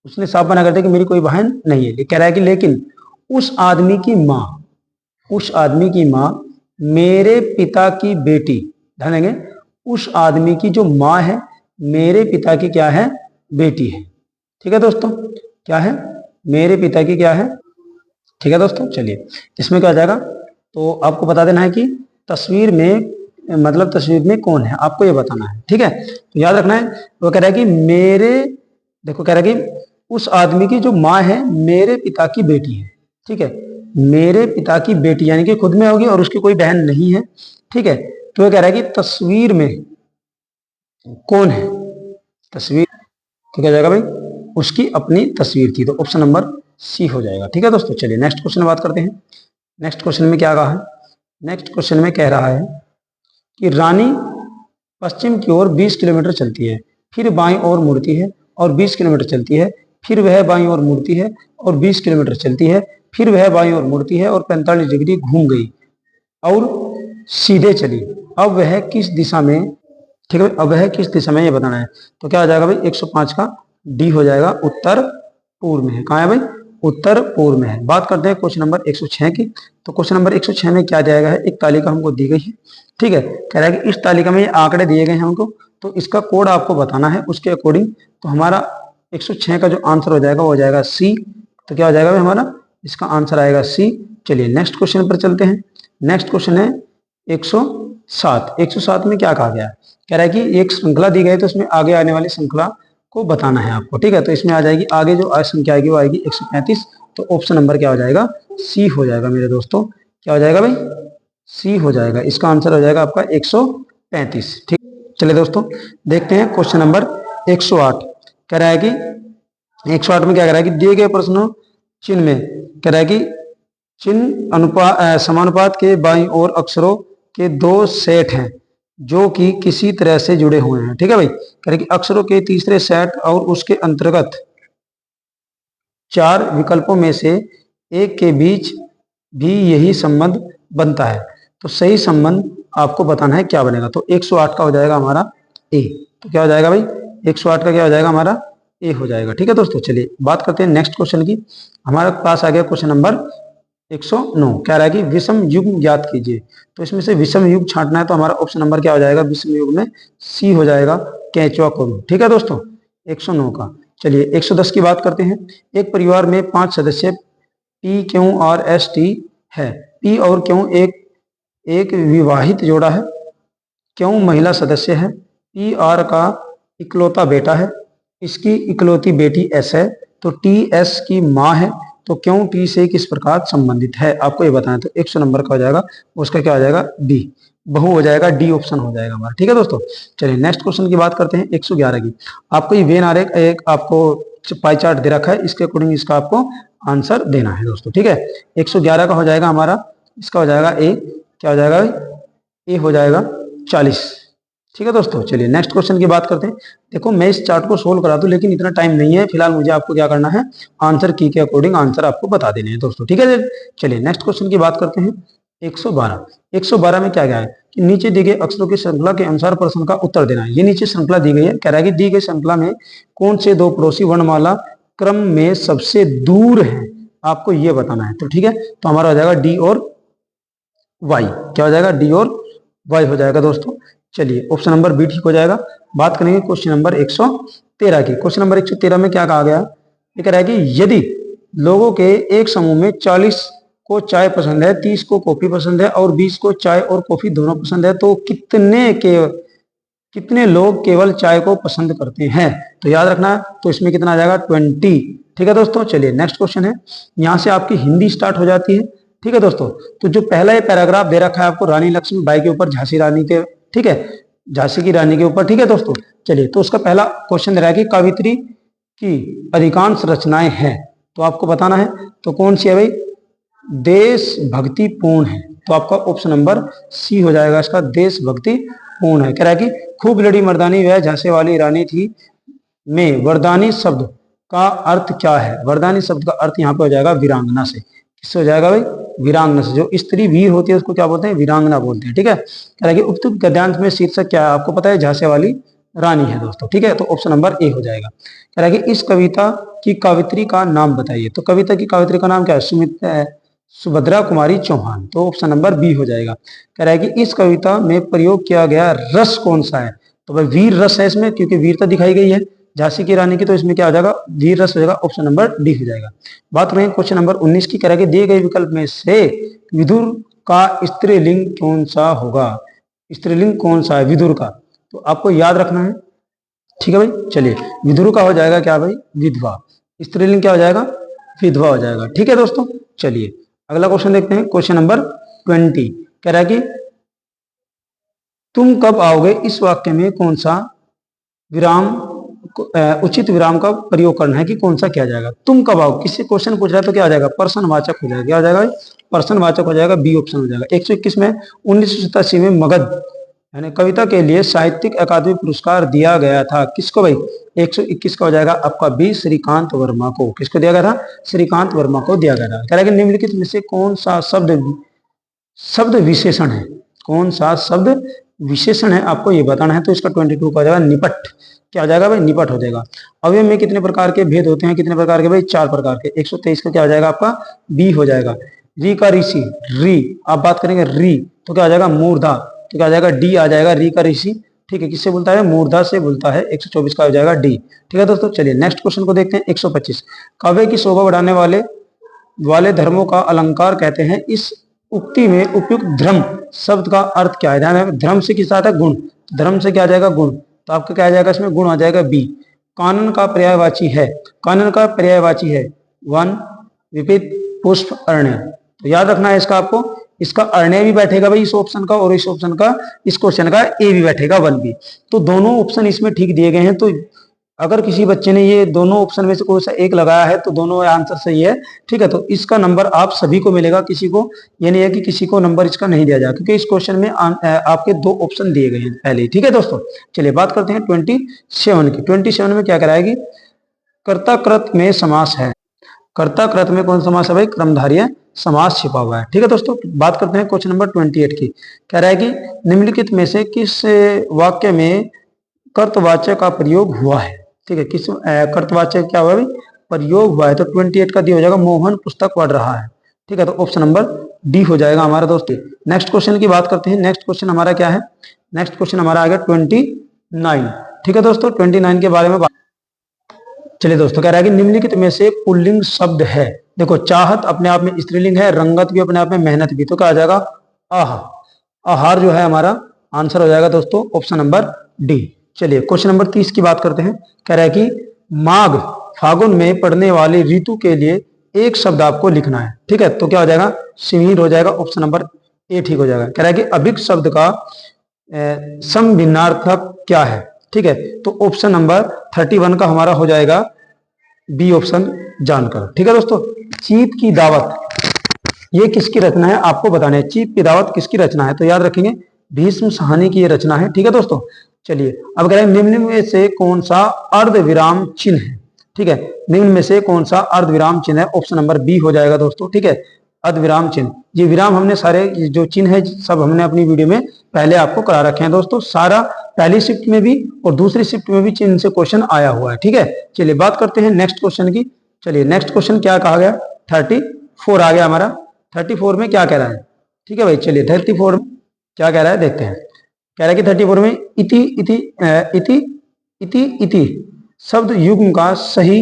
उसने साफ मना करते कि मेरी कोई बहन नहीं है। कह रहा है कि लेकिन उस आदमी की माँ मेरे पिता की बेटी, ध्यान देंगे, उस आदमी की जो माँ है मेरे पिता की क्या है, बेटी है। ठीक है दोस्तों, क्या है, मेरे पिता की क्या है। ठीक है दोस्तों, चलिए इसमें क्या आ जाएगा, तो आपको बता देना है कि तस्वीर में, मतलब तस्वीर में कौन है आपको ये बताना है। ठीक है, तो याद रखना है। वो कह रहा है कि देखो कह रहा है कि उस आदमी की जो माँ है मेरे पिता की बेटी है। ठीक है, मेरे पिता की बेटी यानी कि खुद में होगी और उसकी कोई बहन नहीं है। ठीक है, तो ये कह रहा है कि तस्वीर में कौन है, तस्वीर, तो क्या जाएगा भाई, उसकी अपनी तस्वीर थी, तो ऑप्शन नंबर सी हो जाएगा। ठीक है दोस्तों, चलिए नेक्स्ट क्वेश्चन बात करते हैं। नेक्स्ट क्वेश्चन में क्या कहा है, नेक्स्ट क्वेश्चन में कह रहा है कि रानी पश्चिम की ओर 20 किलोमीटर चलती है, फिर बाईं ओर मुड़ती है और 20 किलोमीटर चलती है, फिर वह बाईं ओर मुड़ती है और 20 किलोमीटर चलती है, फिर वह बाईं ओर मुड़ती है और 45 डिग्री घूम गई और सीधे चली। अब वह किस दिशा में, ठीक है, अब वह किस दिशा में ये बताना है। तो क्या हो जाएगा भाई, 105 का डी हो जाएगा, उत्तर पूर्व में है। कहाँ है भाई, उत्तर पूर्व में है। बात करते हैं क्वेश्चन नंबर 106 की। तो क्वेश्चन नंबर 106 में क्या दिया गया है, एक तालिका हमको दी गई है। ठीक है, कह रहा है कि इस तालिका में ये आंकड़े दिए गए हैं हमको, तो इसका कोड आपको बताना है उसके अकॉर्डिंग। तो हमारा 106 का जो आंसर हो जाएगा वो हो जाएगा सी। तो क्या हो जाएगा भाई हमारा, इसका आंसर आएगा सी। चलिए नेक्स्ट क्वेश्चन पर चलते हैं। नेक्स्ट क्वेश्चन है 107। 107 में क्या कहा गया है, कह रहा है कि एक श्रृंखला दी गई है, तो उसमें आगे आने वाली श्रृंखला को बताना है आपको। ठीक है, तो इसमें आ जाएगी आगे जो संख्या आएगी वो आएगी 135। तो ऑप्शन नंबर क्या हो जाएगा, सी हो जाएगा मेरे दोस्तों। क्या हो जाएगा भाई, सी हो जाएगा। इसका आंसर हो जाएगा आपका 135। ठीक, चलिए दोस्तों देखते हैं क्वेश्चन नंबर 108। कह रहा है कि 108 में क्या कह रहा है कि दिए गए प्रश्नों चिन्ह में, कह रहा है कि चिन्ह अनुपात समानुपात के बाईं ओर अक्षरों के दो सेट हैं जो कि किसी तरह से जुड़े हुए हैं। ठीक है भाई, कह रहे कि अक्षरों के तीसरे सेट और उसके अंतर्गत 4 विकल्पों में से एक के बीच भी यही संबंध बनता है। तो सही संबंध आपको बताना है, क्या बनेगा। तो 108 का हो जाएगा हमारा ए। तो क्या हो जाएगा भाई, 108 का क्या हो जाएगा हमारा ए हो जाएगा। ठीक है दोस्तों, चलिए बात करते हैं नेक्स्ट क्वेश्चन की। हमारे पास आ गया क्वेश्चन नंबर 109। कह रहा है कि विषम युग्म ज्ञात कीजिए। तो इसमें से विषम युग्म छांटना है, तो हमारा ऑप्शन नंबर क्या हो जाएगा, विषम युग्म में सी हो जाएगा, कैंचवा कोरुम। ठीक है दोस्तों, 109 का। चलिए 110 की बात करते हैं। एक परिवार में 5 सदस्य पी, क्यू और एस टी है। पी और क्यू एक विवाहित जोड़ा है। क्यू महिला सदस्य है। पी आर का इकलौता बेटा है। इसकी इकलौती बेटी एस है। तो टी एस की माँ है। तो क्यों टी से किस प्रकार संबंधित है, आपको ये बताना है। तो 100 नंबर का हो जाएगा, उसका क्या हो जाएगा, बी, बहु हो जाएगा, डी ऑप्शन हो जाएगा हमारा। ठीक है दोस्तों, चलिए नेक्स्ट क्वेश्चन की बात करते हैं 111 की। आपको ये वेन आरेख एक आपको पाई चार्ट दे रखा है, इसके अकॉर्डिंग इसका आपको आंसर देना है दोस्तों। ठीक है, 111 का हो जाएगा हमारा, इसका हो जाएगा ए। क्या हो जाएगा, ए हो जाएगा 40। ठीक है दोस्तों, चलिए नेक्स्ट क्वेश्चन की बात करते हैं। देखो मैं इस चार्ट को सोल्व करा दूं, लेकिन इतना टाइम नहीं है फिलहाल, मुझे आपको क्या करना है, आंसर की के अकॉर्डिंग आंसर आपको बता देने हैं दोस्तों। ठीक है, चलिए नेक्स्ट क्वेश्चन की बात करते हैं 112। 112 में क्या गया है कि नीचे दी गई अक्षरों की श्रृंखला के अनुसार प्रश्न का उत्तर देना है। ये नीचे श्रृंखला दी गई है, कह रहा है कि दी गई श्रृंखला में कौन से दो पड़ोसी वर्णमाला क्रम में सबसे दूर है, आपको ये बताना है। तो ठीक है, तो हमारा हो जाएगा डी और वाई। क्या हो जाएगा, डी और वाई हो जाएगा दोस्तों। चलिए ऑप्शन नंबर बी ठीक हो जाएगा। बात करेंगे क्वेश्चन नंबर 113 की। क्वेश्चन नंबर 113 में क्या कहा गया, ये कह रहा है कि यदि लोगों के एक समूह में 40 को चाय पसंद है, 30 को कॉफी पसंद है और 20 को चाय और कॉफी दोनों पसंद है, तो कितने लोग केवल चाय को पसंद करते हैं। तो याद रखना, तो इसमें कितना आ जाएगा, 20। ठीक है दोस्तों, चलिए नेक्स्ट क्वेश्चन है, यहाँ से आपकी हिंदी स्टार्ट हो जाती है। ठीक है दोस्तों, तो जो पहला ये पैराग्राफ दे रखा है आपको रानी लक्ष्मीबाई के ऊपर, झांसी रानी के, ठीक है, झांसी की रानी के ऊपर। ठीक है दोस्तों, चलिए तो उसका पहला क्वेश्चन दे रहा है कि कवित्री की अधिकांश रचनाएं हैं, तो आपको बताना है तो कौन सी है भाई, देशभक्ति पूर्ण है। तो आपका ऑप्शन नंबर सी हो जाएगा, इसका देशभक्ति पूर्ण है। कह रहा है कि खूब लड़ी मर्दानी वह झांसे वाली रानी थी में वरदानी शब्द का अर्थ क्या है। वरदानी शब्द का अर्थ यहाँ पे हो जाएगा वीरांगना से। किससे हो जाएगा भाई, वीरांगना से। जो स्त्री वीर होती है उसको क्या बोलते हैं, वीरांगना बोलते हैं। ठीक है, कह रहा है कि उक्त गद्यांश में शीर्षक क्या है, आपको पता है झांसे वाली रानी है दोस्तों। ठीक है, तो ऑप्शन नंबर ए हो जाएगा। कह रहा है कि इस कविता की कवित्री का नाम बताइए। तो कविता की कवित्री का नाम क्या है, सुभद्रा कुमारी चौहान। तो ऑप्शन नंबर बी हो जाएगा। कह रहा है कि इस कविता में प्रयोग किया गया रस कौन सा है। तो भाई वीर रस है इसमें, क्योंकि वीरता दिखाई गई है झांसी की रानी की, तो इसमें क्या हो जाएगा, वीर रस हो जाएगा, ऑप्शन नंबर डी हो जाएगा। बात करें क्वेश्चन नंबर 19 की। कह रहा है कि दिए गए विकल्प में से विदुर का स्त्रीलिंग कौन सा होगा। स्त्रीलिंग कौन सा है विदुर का, तो आपको याद रखना है। ठीक है भाई, चलिए विदुर का हो जाएगा क्या भाई, विधवा। स्त्रीलिंग क्या हो जाएगा, विधवा हो जाएगा। ठीक है दोस्तों, चलिए अगला क्वेश्चन देखते हैं। क्वेश्चन नंबर 20 कह रहा है कि तुम कब आओगे, इस वाक्य में कौन सा विराम उचित विराम का प्रयोग करना है कि कौन सा किया जाएगा। तुम कब आओ, किसी क्वेश्चन पूछ रहा है तो क्या आ जाएगा, पर्सनवाचक हो जाएगा। क्या हो जाएगा, पर्सनवाचक हो जाएगा, बी ऑप्शन हो जाएगा। 121 में 1987 में मगध यानी कविता के लिए साहित्यिक अकादमी पुरस्कार दिया गया था, किसको भाई, 121 का हो जाएगा आपका बी, श्रीकांत वर्मा को। किसको दिया गया था, श्रीकांत वर्मा को दिया गया था। कह रहा है कि निम्नलिखित में से कौन सा शब्द विशेषण है, कौन सा शब्द विशेषण है आपको ये बताना है। तो इसका 22 का हो जाएगा निपट। क्या हो जाएगा भाई, निपट हो जाएगा। अवयव में कितने प्रकार के भेद होते हैं, कितने प्रकार के भाई, 4 प्रकार के। 123 का क्या हो जाएगा आपका बी हो जाएगा। री का ऋषि, री आप बात करेंगे री तो क्या हो जाएगा मूर्धा, तो क्या हो जाएगा डी आ जाएगा, री का ऋषि। ठीक है, किससे बोलता है, मूर्धा से बोलता है। 124 का हो जाएगा डी। ठीक है दोस्तों, चलिए नेक्स्ट क्वेश्चन को देखते हैं। 125 काव्य की शोभा बढ़ाने वाले धर्मों का अलंकार कहते हैं। इस उक्ति में उपयुक्त धर्म शब्द का अर्थ क्या है, ध्यान रखें, धर्म से किस आता है, गुण, धर्म से क्या आ जाएगा, गुण, तो आपका क्या आ जाएगा इसमें, गुण आ जाएगा बी। कानन का पर्यायवाची है, कानन का पर्यायवाची है वन, विपिन, पुष्प, अरण्य। तो याद रखना है इसका आपको, इसका अरण्य भी बैठेगा भाई इस ऑप्शन का, और इस ऑप्शन का, इस क्वेश्चन का ए भी बैठेगा, वन भी। तो दोनों ऑप्शन इसमें ठीक दिए गए हैं। तो अगर किसी बच्चे ने ये दोनों ऑप्शन में से कोई सा एक लगाया है तो दोनों आंसर सही है। ठीक है, तो इसका नंबर आप सभी को मिलेगा, किसी को ये नहीं है कि किसी को नंबर इसका नहीं दिया जाए, क्योंकि इस क्वेश्चन में आपके 2 ऑप्शन दिए गए हैं पहले ही। ठीक है दोस्तों, चलिए बात करते हैं 27 की। 27 में क्या कराएगी, कर्ता कृत में समास है। कर्ता कृत में कौन समास है भाई, क्रमधारय समास छिपा हुआ है। ठीक है दोस्तों, बात करते हैं क्वेश्चन नंबर 28 की। कह रहा है कि निम्नलिखित में से किस वाक्य में कर्तवाचक का प्रयोग हुआ है। ठीक है, किस कर्तवाचक क्या हुआ भाई, प्रयोग हुआ है। तो 28 का दी हो जाएगा, मोहन पुस्तक पढ़ रहा है। ठीक है, तो ऑप्शन नंबर डी हो जाएगा हमारा दोस्तों। नेक्स्ट क्वेश्चन की बात करते हैं। नेक्स्ट क्वेश्चन हमारा क्या है, नेक्स्ट क्वेश्चन हमारा आ गया 29। ठीक है दोस्तों, 29 के बारे में चलिए दोस्तों, कह रहा है कि निम्नलिखित में से पुल्लिंग शब्द है। देखो, चाहत अपने आप में स्त्रीलिंग है, रंगत भी अपने आप में, मेहनत भी, तो क्या आ जाएगा आह, आहार जो है हमारा आंसर हो जाएगा दोस्तों ऑप्शन नंबर डी। चलिए क्वेश्चन नंबर 30 की बात करते हैं। कह रहा है कि माघ फागुन में पड़ने वाली ऋतु के लिए एक शब्द आपको लिखना है। ठीक है, तो क्या हो जाएगा, शिविर हो जाएगा, ऑप्शन नंबर ए ठीक हो जाएगा। कह रहा है कि अभिक शब्द का समभिन्नार्थक क्या है। ठीक है, तो ऑप्शन नंबर 31 का हमारा हो जाएगा बी ऑप्शन जानकर। ठीक है दोस्तों, चीत की दावत ये किसकी रचना है आपको बताना है, चीत की दावत किसकी रचना है, तो याद रखेंगे भीष्म साहनी की ये रचना है। ठीक है दोस्तों, चलिए अब कह रहे हैं निम्न में से कौन सा अर्ध विराम चिन्ह है। ठीक है, निम्न में से कौन सा अर्ध विराम चिन्ह है, ऑप्शन नंबर बी हो जाएगा दोस्तों। ठीक है, अर्ध विराम चिन्ह, ये विराम हमने सारे जो चिन्ह है सब हमने अपनी वीडियो में पहले आपको करा रखे हैं दोस्तों, सारा पहली शिफ्ट में भी और दूसरी शिफ्ट में भी चिन्ह से क्वेश्चन आया हुआ है। ठीक है, चलिए बात करते हैं नेक्स्ट क्वेश्चन की। चलिए नेक्स्ट क्वेश्चन क्या कहा गया, 34 आ गया हमारा। 34 में क्या कह रहा है, ठीक है भाई, चलिए 34 में क्या कह रहा है देखते हैं। कह रहा है कि 34 में इति इति इति इति इति शब्द युग्म का सही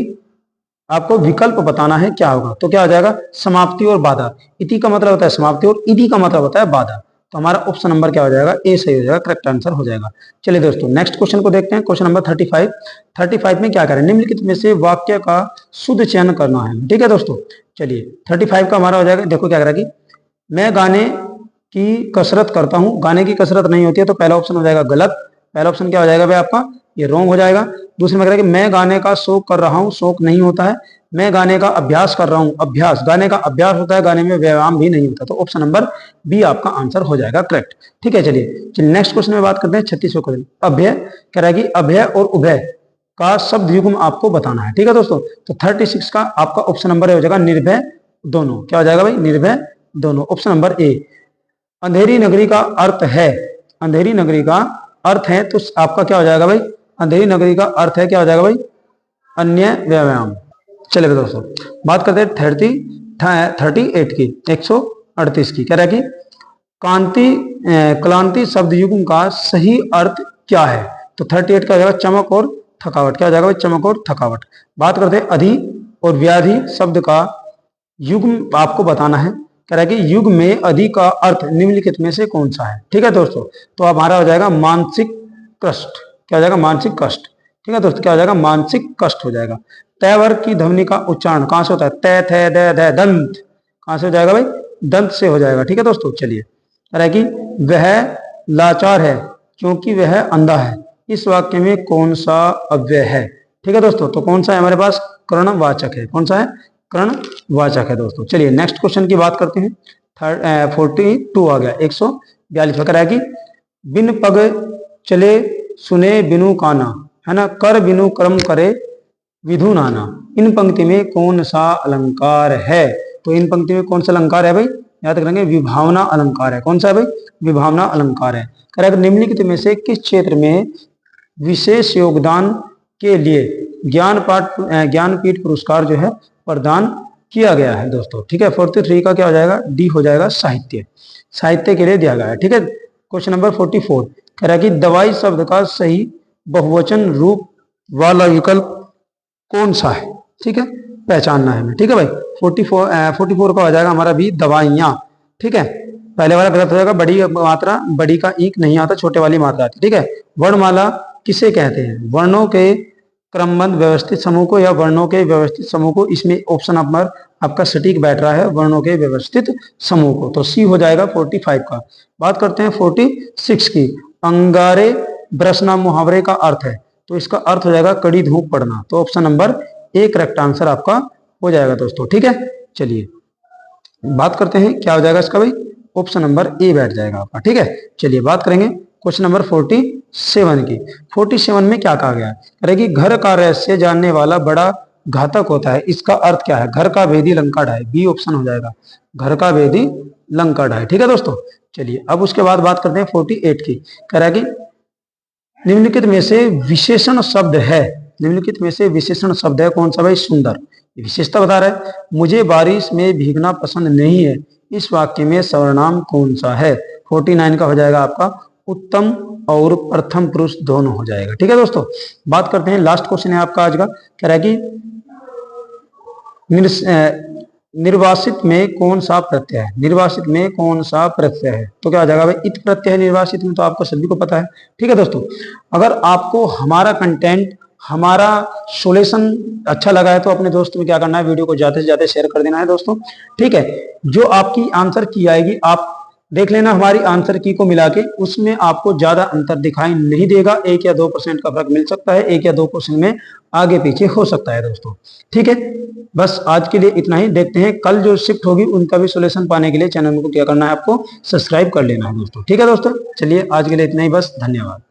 आपको विकल्प बताना है, क्या होगा, तो क्या हो जाएगा समाप्ति और बाधा। इति का मतलब होता है समाप्ति और इति का मतलब होता है बाधा। तो हमारा ऑप्शन नंबर क्या हो जाएगा, ए सही हो जाएगा, करेक्ट आंसर हो जाएगा। चलिए दोस्तों नेक्स्ट क्वेश्चन को देखते हैं। Question number 35। 35 में क्या करें, निम्नलिखित में से वाक्य का शुद्ध चयन करना है। ठीक है दोस्तों, चलिए 35 का हमारा हो जाएगा, देखो क्या करेगा कि मैं गाने की कसरत करता हूं, गाने की कसरत नहीं होती है, तो पहला ऑप्शन हो जाएगा गलत। पहला ऑप्शन क्या हो जाएगा भाई आपका, ये रॉन्ग हो जाएगा। दूसरे में कह रहा है कि मैं गाने का शौक कर रहा हूं, शौक नहीं होता है। मैं गाने का अभ्यास कर रहा हूं, अभ्यास, गाने का अभ्यास होता है, गाने में व्यायाम भी नहीं होता। तो ऑप्शन नंबर बी आपका आंसर हो जाएगा करेक्ट। ठीक है, चलिए नेक्स्ट क्वेश्चन में बात करते हैं 36वां क्वेश्चन। अभय कह रहा है कि अभय और उभय का शब्द युग्म आपको बताना है। ठीक है दोस्तों, तो 36 का आपका ऑप्शन नंबर हो जाएगा निर्भय दोनों। क्या हो जाएगा भाई, निर्भय दोनों, ऑप्शन नंबर ए। अंधेरी नगरी का अर्थ है, अंधेरी नगरी का अर्थ है, तो आपका क्या हो जाएगा भाई, अंधेरी नगरी का अर्थ है, क्या हो जाएगा भाई, अन्य व्यायाम। चलिए दोस्तों बात करते हैं 38 की, 138 की। कह रहा है कि क्लांति शब्द युग्म का सही अर्थ क्या है, तो 38 का हो जाएगा चमक और थकावट। क्या हो जाएगा भाई, चमक और थकावट। बात करते हैं अधि और व्याधि शब्द का युग्म आपको बताना है। कह रहा है कि युग में अधि का अर्थ निम्नलिखित में से कौन सा है। ठीक है दोस्तों, तो हमारा हो जाएगा मानसिक कष्ट। क्या हो जाएगा, मानसिक कष्ट। ठीक है दोस्तों, क्या हो जाएगा, मानसिक कष्ट हो जाएगा। तय वर्ग की ध्वनि का उच्चारण कहां से होता है? तय थे दे ध दंत कहां से हो जाएगा भाई? दंत से हो जाएगा। ठीक है दोस्तों, चलिए कह रहा है कि वह लाचार है क्योंकि वह अंधा है। इस वाक्य में कौन सा अव्यय है? ठीक है दोस्तों, तो कौन सा है हमारे पास? कर्णवाचक है। कौन सा है? कर्णवाचक है दोस्तों। चलिए नेक्स्ट क्वेश्चन की बात करते हैं। 42 आ गया, 142 कह रहा है कि बिन पग चले सुने बिनु काना, है ना, कर बिनु कर्म करे विधु नाना। इन पंक्ति में कौन सा अलंकार है? तो इन पंक्ति में कौन सा अलंकार है भाई? याद करेंगे, विभावना अलंकार है। कौन सा है भाई? विभावना अलंकार है। कह रहा है निम्नलिखित में से किस क्षेत्र में विशेष योगदान के लिए ज्ञानपीठ पुरस्कार जो है प्रदान किया गया है दोस्तों। ठीक है, 43 का क्या हो जाएगा? डी हो जाएगा, साहित्य। साहित्य के लिए दिया गया है। ठीक है, क्वेश्चन नंबर 44 कह रहा है कि दवाई शब्द का सही बहुवचन रूप वाला विकल्प कौन सा है? ठीक है, पहचानना है हमें। ठीक है भाई, 44 का हो जाएगा हमारा भी दवाइयां। ठीक है, पहले वाला गलत हो जाएगा, बड़ी मात्रा, बड़ी का ईक नहीं आता, छोटे वाली मात्रा आती है। ठीक है, वर्णमाला किसे कहते हैं? वर्णों के क्रमबद्ध व्यवस्थित समूह को या वर्णों के व्यवस्थित समूह को? इसमें ऑप्शन नंबर आपका सटीक बैठ रहा है, वर्णों के व्यवस्थित समूह को, तो सी हो जाएगा 45 का। बात करते हैं 46 की। अंगारे ब्रसना मुहावरे का अर्थ है, तो इसका अर्थ हो जाएगा कड़ी धूप पड़ना, तो option number A correct answer आपका हो जाएगा दोस्तों। ठीक है, चलिए बात करते हैं क्या हो जाएगा इसका भाई? ऑप्शन नंबर ए बैठ जाएगा आपका। ठीक है, चलिए बात करेंगे क्वेश्चन नंबर 47 की। 47 में क्या कहा गया है? कि घर का रहस्य जानने वाला बड़ा घातक होता है। इसका अर्थ क्या है? घर का भेदी लंका ढाए, बी ऑप्शन हो जाएगा, घर का भेदी लंका ढाए। ठीक है दोस्तों, चलिए अब उसके बाद बात करते हैं 48 की। कह रहा है कि निम्नलिखित में से विशेषण शब्द है, निम्नलिखित में से विशेषण शब्द है कौन सा भाई? सुंदर। विशेषता बता रहा है, मुझे बारिश में भीगना पसंद नहीं है। इस वाक्य में सर्वनाम कौन सा है? 49 का हो जाएगा आपका उत्तम और प्रथम पुरुष दोनों हो जाएगा। ठीक है दोस्तों, बात करते हैं लास्ट क्वेश्चन है आपका आज का। कह रहा है कि निर्वासित में कौन सा प्रत्यय है? निर्वासित में कौन सा प्रत्यय है? तो क्या हो जाएगा भाई? इत प्रत्यय है निर्वासित में, तो आपको सभी को पता है। ठीक है दोस्तों, अगर आपको हमारा कंटेंट, हमारा सॉल्यूशन अच्छा लगा है तो अपने दोस्त में क्या करना है? वीडियो को ज्यादा से ज्यादा शेयर कर देना है दोस्तों। ठीक है, जो आपकी आंसर की आएगी आप देख लेना, हमारी आंसर की को मिला के उसमें आपको ज्यादा अंतर दिखाई नहीं देगा। 1 या 2% का फर्क मिल सकता है, 1 या 2% में आगे पीछे हो सकता है दोस्तों। ठीक है, बस आज के लिए इतना ही। देखते हैं कल जो शिफ्ट होगी उनका भी सॉल्यूशन पाने के लिए चैनल को क्या करना है? आपको सब्सक्राइब कर लेना है दोस्तों। ठीक है दोस्तों, चलिए आज के लिए इतना ही, बस धन्यवाद।